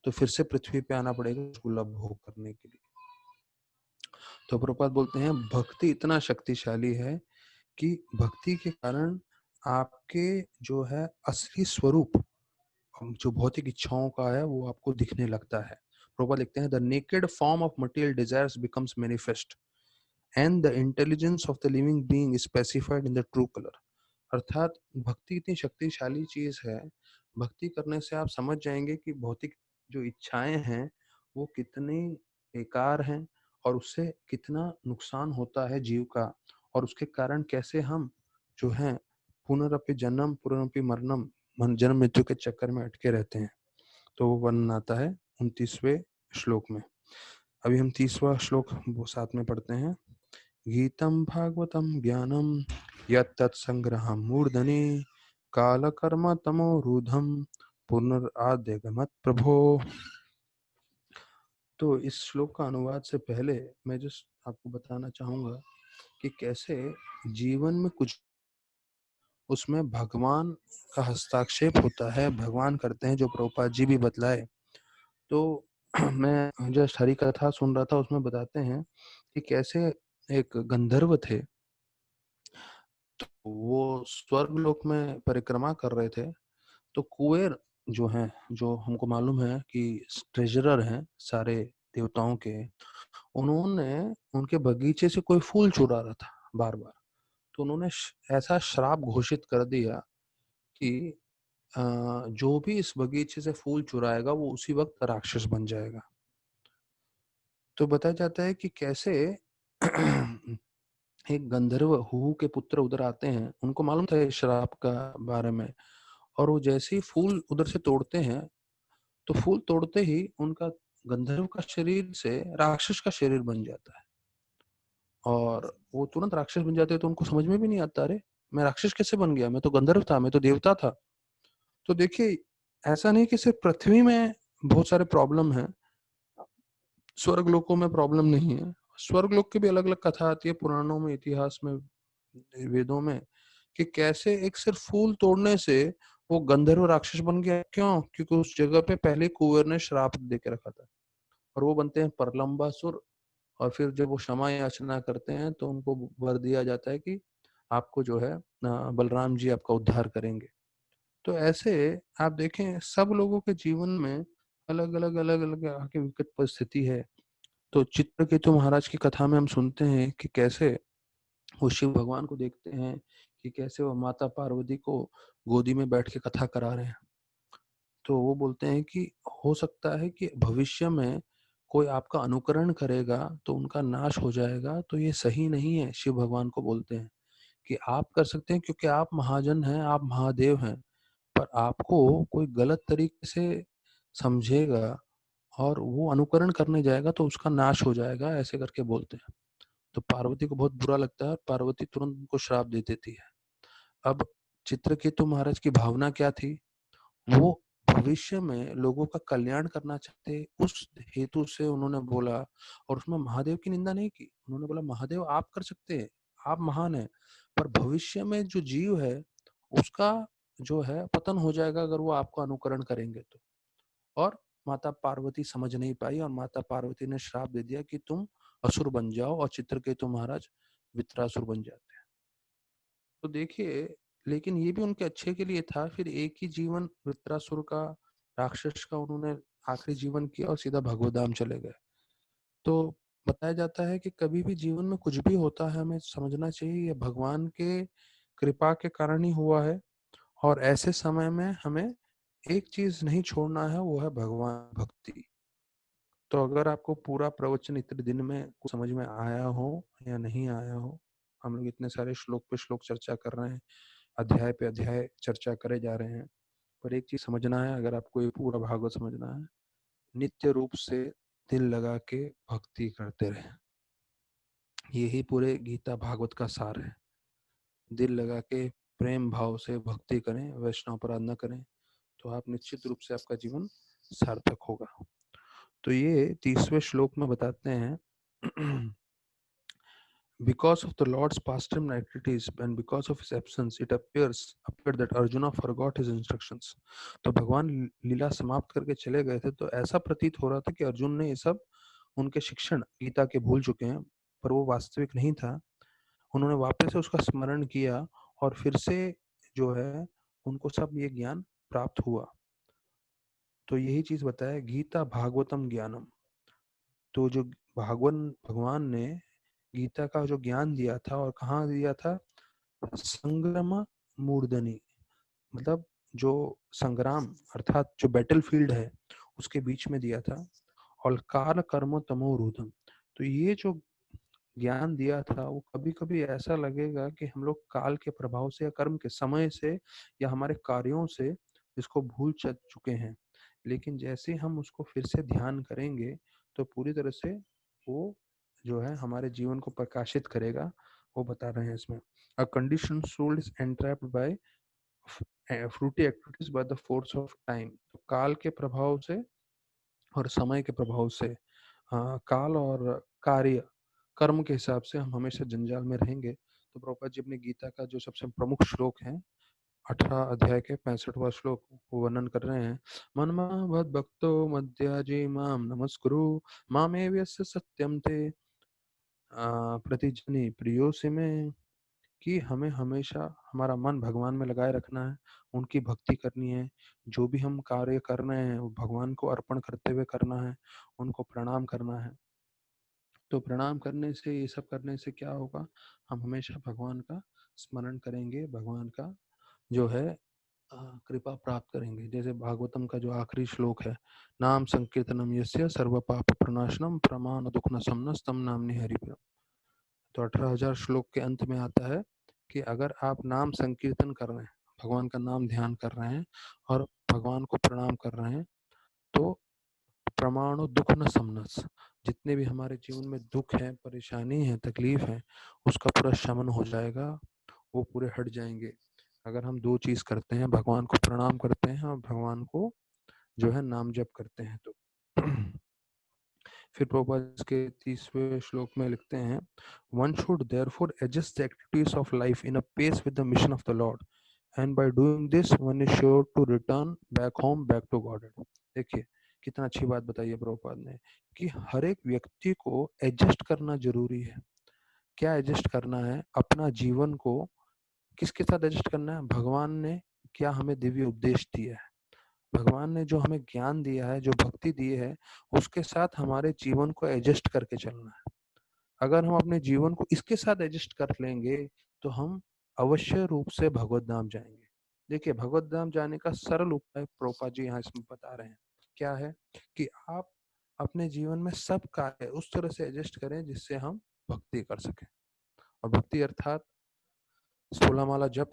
तो फिर से पृथ्वी पे आना पड़ेगा रसगुल्ला भोग करने के लिए। तो प्रभुपाद बोलते हैं भक्ति इतना शक्तिशाली है कि भक्ति के कारण आपके जो है असली स्वरूप, जो भौतिक इच्छाओं का है, वो आपको दिखने लगता है। प्रभुपाद लिखते हैं the naked form of material desires becomes manifest and the intelligence of the living being is specified in the true colour. अर्थात भक्ति इतनी शक्तिशाली चीज है, भक्ति करने से आप समझ जाएंगे कि भौतिक जो इच्छाएं हैं वो कितनी बेकार हैं, और उससे कितना नुकसान होता है जीव का, और उसके कारण कैसे हम जो है पुनरपि जन्म पुनरपि मरणम, जन्म मृत्यु के चक्कर में अटके रहते हैं। तो वो वर्णन आता है 29वें श्लोक में। अभी हम 30वां श्लोक वो साथ में पढ़ते हैं। गीतम भागवतम ज्ञानम यत्तत्संग्रहं मूर्धनि कालकर्म तमोरूधम पुनराद्यगमत् प्रभो। तो इस श्लोक का अनुवाद से पहले मैं जस्ट आपको बताना चाहूंगा कि कैसे जीवन में कुछ उसमें भगवान का हस्ताक्षेप होता है, भगवान करते हैं, जो प्रभुपाद जी भी बतलाए। तो मैं जस्ट हरि कथा सुन रहा था, उसमें बताते हैं कि कैसे एक गंधर्व थे, तो वो स्वर्ग लोक में परिक्रमा कर रहे थे, तो कुबेर जो हैं, जो हमको मालूम है कि ट्रेजरर हैं सारे देवताओं के, उन्होंने उनके बगीचे से कोई फूल चुरा रहा था बार-बार। तो उन्होंने ऐसा श्राप घोषित कर दिया कि जो भी इस बगीचे से फूल चुराएगा वो उसी वक़्त राक्षस बन जाएगा। तो बताया जाता है कि कैसे एक गंधर्व हुहू के पुत्र उधर आते हैं, उनको मालूम था इस श्राप का बारे में, और वो जैसे ही फूल उधर से तोड़ते हैं, तो फूल तोड़ते ही उनका गंधर्व का शरीर से राक्षस का शरीर बन जाता है। और वो तुरंत राक्षस बन जाते हैं, तो उनको समझ में भी नहीं आता, अरे! मैं राक्षस कैसे बन गया? मैं तो गंधर्व था, मैं तो देवता था। तो देखिए, ऐसा नहीं कि सिर्फ़ पृथ्वी में बहुत सारे प्रॉब्लम हैं, स्वर्ग लोकों में प्रॉब्लम नहीं है। स्वर्ग लोक की भी अलग-अलग कथा आती है पुराणों में, इतिहास में, वेदों में, कि कैसे एक सिर्फ फूल तोड़ने से वो गंधर्व राक्षस बन गया। क्यों? क्योंकि उस जगह पे पहले कुंवर ने श्राप दे के रखा था, और वो बनते हैं प्रलंबासुर। और फिर जब वो क्षमा याचना करते हैं तो उनको वर दिया जाता है कि आपको जो है बलराम जी आपका उद्धार करेंगे। तो ऐसे आप देखें सब लोगों के जीवन में अलग-अलग, अलग-अलग आके विकट परिस्थिति है। तो चित्रकेतु महाराज की कथा में हम सुनते हैं कि कैसे वो शिव भगवान को देखते हैं कि कैसे वो माता पार्वती को गोदी में बैठ के कथा करा रहे हैं। तो वो बोलते हैं कि हो सकता है कि भविष्य में कोई आपका अनुकरण करेगा तो उनका नाश हो जाएगा, तो ये सही नहीं है। शिव भगवान को बोलते हैं कि आप कर सकते हैं क्योंकि आप महाजन हैं, आप महादेव हैं, पर आपको कोई गलत तरीके से समझेगा और वो अनुकरण करने जाएगा तो उसका नाश हो जाएगा, ऐसे करके बोलते हैं। तो पार्वती को बहुत बुरा लगता है और पार्वती तुरंत उनको श्राप दे देती है। अब चित्रकेतु महाराज की भावना क्या थी? वो भविष्य में लोगों का कल्याण करना चाहते, उस हेतु से उन्होंने बोला, और उसमें महादेव की निंदा नहीं की। उन्होंने बोला महादेव आप कर सकते हैं, आप महान हैं, पर भविष्य में जो जीव है, उसका जो है पतन हो जाएगा अगर वो आपका अनुकरण करेंगे तो। और माता पार्वती समझ नहीं पाई और माता पार्वती ने श्राप दे दिया कि तुम असुर बन जाओ, और चित्रकेतु महाराज वित्रासुर बन जाते हैं। तो देखिए, लेकिन ये भी उनके अच्छे के लिए था। फिर एक ही जीवन वृत्रासुर का, राक्षस का, उन्होंने आखिरी जीवन किया और सीधा भगवत धाम चले गए। तो बताया जाता है कि कभी भी जीवन में कुछ भी होता है, हमें समझना चाहिए ये भगवान के कृपा के कारण ही हुआ है, और ऐसे समय में हमें एक चीज नहीं छोड़ना है, वो है भगवान भक्ति। तो अगर आपको पूरा प्रवचन इतने दिन में कुछ समझ में आया हो या नहीं आया हो, हम लोग इतने सारे श्लोक पे श्लोक चर्चा कर रहे हैं, अध्याय पे अध्याय चर्चा करे जा रहे हैं, पर एक चीज समझना है, अगर आपको ये पूरा भागवत समझना है, नित्य रूप से दिल लगा के भक्ति करते रहे। यही पूरे गीता भागवत का सार है। दिल लगा के प्रेम भाव से भक्ति करें, वैष्णव आराधना करें, तो आप निश्चित रूप से आपका जीवन सार्थक होगा। तो ये 30वें श्लोक में बताते हैं because of the Lord's pastime activities and because of his absence, it appeared that Arjuna forgot his instructions. तो भगवान लीला समाप्त करके चले गए थे, तो ऐसा प्रतीत हो रहा था कि अर्जुन ने ये सब उनके शिक्षण गीता के भूल चुके हैं, पर वो वास्तविक नहीं था। उन्होंने वापस से उसका स्मरण किया और फिर से जो है उनको सब ये ज्ञान प्राप्त हुआ। तो यही चीज बताया गीता भागवतम ज्ञानम। तो जो भागवन भगवान ने गीता का जो ज्ञान दिया था, और कहाँ दिया था? संग्राम मूर्धनि, मतलब जो संग्राम अर्थात जो बैटलफील्ड है उसके बीच में दिया था। और काल कर्म तमोरूधम, तो ये जो ज्ञान दिया था वो कभी कभी ऐसा लगेगा कि हम लोग काल के प्रभाव से या कर्म के समय से या हमारे कार्यों से इसको भूल चुके हैं, लेकिन जैसे हम उसको फिर से ध्यान करेंगे तो पूरी तरह से वो जो है हमारे जीवन को प्रकाशित करेगा। वो बता रहे हैं इसमें, a condition soul is entrapped by fruity activities by the force of time. तो काल के प्रभाव से और समय के प्रभाव से, काल और कार्य कर्म के हिसाब से हम हमेशा जंजाल में रहेंगे। तो प्रभुपाद जी अपनी गीता का जो सबसे प्रमुख श्लोक है 18 अध्याय के 65वां श्लोक वो वर्णन कर रहे हैं। मनमा भद भक्तो मध्याजी माम नमस्कुरु मामे व्यस्य सत्यम ते प्रतिजनी प्रियोसि में। कि हमें हमेशा हमारा मन भगवान में लगाए रखना है, उनकी भक्ति करनी है। जो भी हम कार्य कर रहे हैं वो भगवान को अर्पण करते हुए करना है, उनको प्रणाम करना है। तो प्रणाम करने से, ये सब करने से क्या होगा, हम हमेशा भगवान का स्मरण करेंगे, भगवान का जो है कृपा प्राप्त करेंगे। जैसे भागवतम का जो आखिरी श्लोक है, नाम संकीर्तनम यस्य सर्व पाप प्रणाशनम प्रमाण दुख न समनस तम नामनि हरिप्रियम। तो 18,000 श्लोक के अंत में आता है कि अगर आप नाम संकीर्तन कर रहे हैं, भगवान का नाम ध्यान कर रहे हैं और भगवान को प्रणाम कर रहे हैं, तो प्रमाणो दुख न समनस, जितने भी हमारे जीवन में दुख है, परेशानी है, तकलीफ है, उसका पूरा शमन हो जाएगा, वो पूरे हट जाएंगे। अगर हम दो चीज करते हैं, भगवान को प्रणाम करते हैं और भगवान को जो है नाम जप करते हैं तो फिर प्रभुपाद के 30वें श्लोक में लिखते हैं, one should therefore adjust the activities of life in a pace with the mission of the Lord, and by doing this one is sure to return back home, back to God. देखिए कितना अच्छी बात बताई है प्रभुपाद ने, कि हर एक व्यक्ति को एडजस्ट करना जरूरी है। क्या एडजस्ट करना है? अपना जीवन को किसके साथ एडजस्ट करना है? भगवान ने क्या हमें दिव्य उपदेश दिया है, भगवान ने जो हमें ज्ञान दिया है, जो भक्ति दी है, उसके साथ हमारे जीवन को एडजस्ट करके चलना है। अगर हम अपने जीवन को इसके साथ एडजस्ट कर लेंगे तो हम अवश्य रूप से भगवत धाम जाएंगे। देखिए भगवत धाम जाने का सरल उपाय प्रभुपाद जी यहाँ इसमें बता रहे हैं। क्या है कि आप अपने जीवन में सब कार्य उस तरह से एडजस्ट करें जिससे हम भक्ति कर सकें। और भक्ति अर्थात 16 माला जप,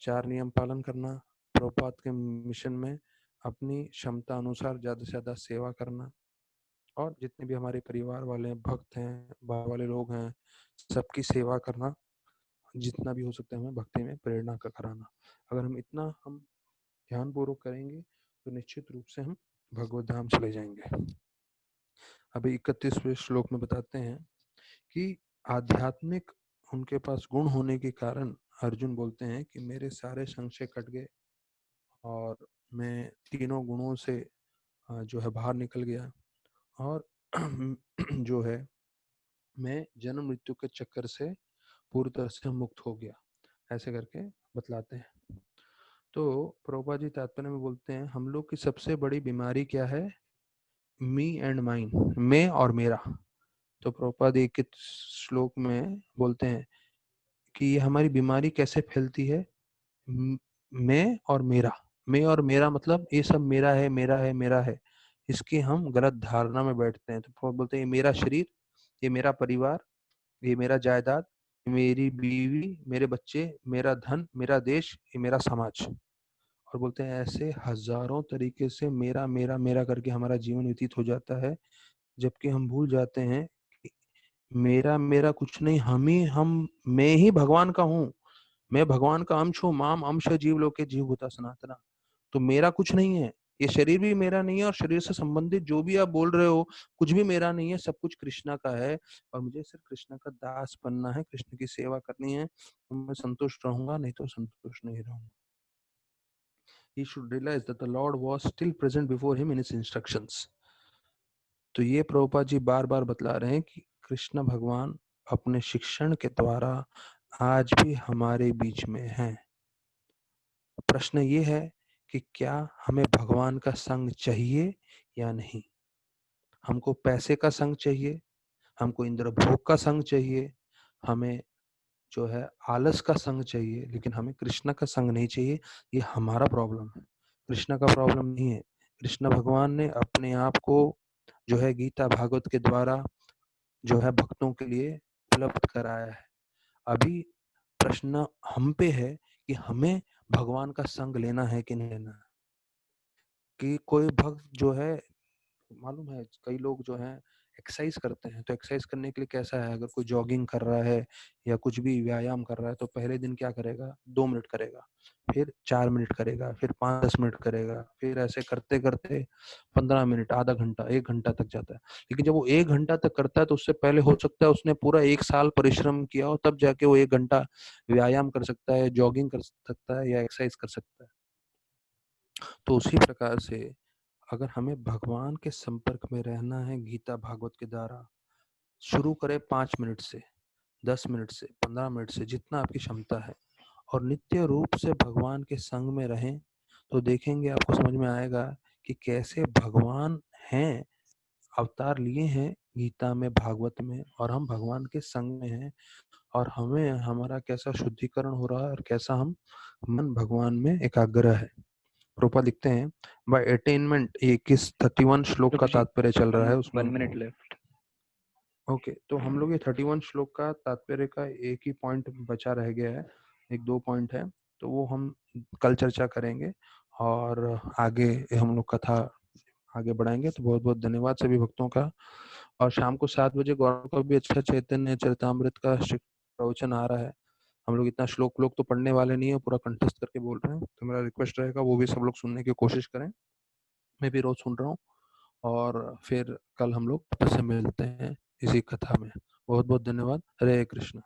4 नियम पालन करना, प्रभुपाद के मिशन में अपनी क्षमता अनुसार ज्यादा से ज्यादा सेवा करना, और जितने भी हमारे परिवार वाले हैं, भक्त हैं, बाहर वाले लोग हैं, सबकी सेवा करना, जितना भी हो सकता है हमें भक्ति में प्रेरणा का कराना। अगर हम इतना ध्यान पूर्वक करेंगे तो निश्चित रूप से हम भगवत धाम चले जाएंगे। अभी 31वें श्लोक में बताते हैं कि आध्यात्मिक उनके पास गुण होने के कारण अर्जुन बोलते हैं कि मेरे सारे संशय कट गए और मैं तीनों गुणों से जो है बाहर निकल गया, और जो है मैं जन्म मृत्यु के चक्कर से पूरी तरह से मुक्त हो गया, ऐसे करके बतलाते हैं। तो प्रभुपाद जी तात्पर्य में बोलते हैं, हम लोग की सबसे बड़ी बीमारी क्या है? मी एंड माइन, मैं और मेरा। तो प्रभुपाद एक श्लोक में बोलते हैं कि ये हमारी बीमारी कैसे फैलती है? मैं और मेरा, मैं और मेरा मतलब ये सब मेरा है, मेरा है, मेरा है, इसकी हम गलत धारणा में बैठते हैं। तो प्रभुपाद बोलते हैं ये मेरा शरीर, ये मेरा परिवार, ये मेरा जायदाद, मेरी बीवी, मेरे बच्चे, मेरा धन, मेरा देश, ये मेरा समाज। और बोलते हैं ऐसे हजारों तरीके से मेरा मेरा मेरा करके हमारा जीवन व्यतीत हो जाता है, जबकि हम भूल जाते हैं कि मेरा मेरा कुछ नहीं, मैं ही भगवान का हूँ। मैं भगवान का अंश हूँ, माम अंश जीव लोके जीव भूता सनातना। तो मेरा कुछ नहीं है, ये शरीर भी मेरा नहीं है, और शरीर से संबंधित जो भी आप बोल रहे हो कुछ भी मेरा नहीं है, सब कुछ कृष्णा का है। और मुझे सिर्फ कृष्णा का दास बनना है, कृष्ण की सेवा करनी है, तो मैं संतुष्ट रहूंगा, नहीं तो संतुष्ट नहीं रहूंगा। He should realize that the Lord was still present before him in his instructions. तो ये प्रभुपाद जी बार बार बतला रहे हैं कि कृष्ण भगवान अपने शिक्षण के द्वारा आज भी हमारे बीच में हैं। प्रश्न ये है कि क्या हमें भगवान का संग चाहिए या नहीं? हमको पैसे का संग चाहिए, हमको इंद्र भोग का संग चाहिए, हमें जो है आलस का संग चाहिए, लेकिन हमें कृष्ण का संग नहीं चाहिए। ये हमारा प्रॉब्लम है, कृष्ण का प्रॉब्लम नहीं है। कृष्ण भगवान ने अपने आप को जो है गीता भागवत के द्वारा जो है भक्तों के लिए उपलब्ध कराया है। अभी प्रश्न हम पे है कि हमें भगवान का संग लेना है कि नहीं लेना है। कि कोई भक्त जो है, मालूम है कई लोग जो हैं एक्सरसाइज करते हैं, तो एक्सरसाइज करने के लिए कैसा है, अगर कोई जॉगिंग कर रहा है या कुछ भी व्यायाम कर रहा है तो पहले दिन क्या करेगा, 2 मिनट करेगा, फिर 4 मिनट करेगा, फिर 5-10 मिनट करेगा, फिर ऐसे करते करते 15 मिनट, आधा घंटा, 1 घंटा तक जाता है। लेकिन जब वो 1 घंटा तक करता है तो उससे पहले हो सकता है उसने पूरा 1 साल परिश्रम किया हो, तब जाके वो 1 घंटा व्यायाम कर सकता है, जॉगिंग कर सकता है या एक्सरसाइज कर सकता है। तो उसी प्रकार से अगर हमें भगवान के संपर्क में रहना है गीता भागवत के द्वारा, शुरू करें 5 मिनट से, 10 मिनट से 15 मिनट से जितना आपकी क्षमता है और नित्य रूप से भगवान के संग में रहें, तो देखेंगे आपको समझ में आएगा कि कैसे भगवान हैं, अवतार लिए हैं गीता में, भागवत में, और हम भगवान के संग में हैं और हमें हमारा कैसा शुद्धिकरण हो रहा है और कैसा हम मन भगवान में एकाग्र है। प्रभुपाद लिखते हैं बाय अटेनमेंट, ये किस 31 श्लोक का तात्पर्य चल रहा है उसमें। 1 minute left. ओके, तो हम लोग ये 31 श्लोक का तात्पर्य का एक ही पॉइंट बचा रह गया है, एक दो पॉइंट है, तो वो हम कल चर्चा करेंगे और आगे हम लोग कथा आगे बढ़ाएंगे। तो बहुत बहुत धन्यवाद सभी भक्तों का। और शाम को 7 बजे गौरव का भी अच्छा चैतन्य चरितामृत का प्रवचन आ रहा है। हम लोग इतना श्लोक लोग तो पढ़ने वाले नहीं है, पूरा कंठस्थ करके बोल रहे हैं, तो मेरा रिक्वेस्ट रहेगा वो भी सब लोग सुनने की कोशिश करें। मैं भी रोज सुन रहा हूँ और फिर कल हम लोग फिर से मिलते हैं इसी कथा में। बहुत बहुत धन्यवाद। हरे कृष्ण।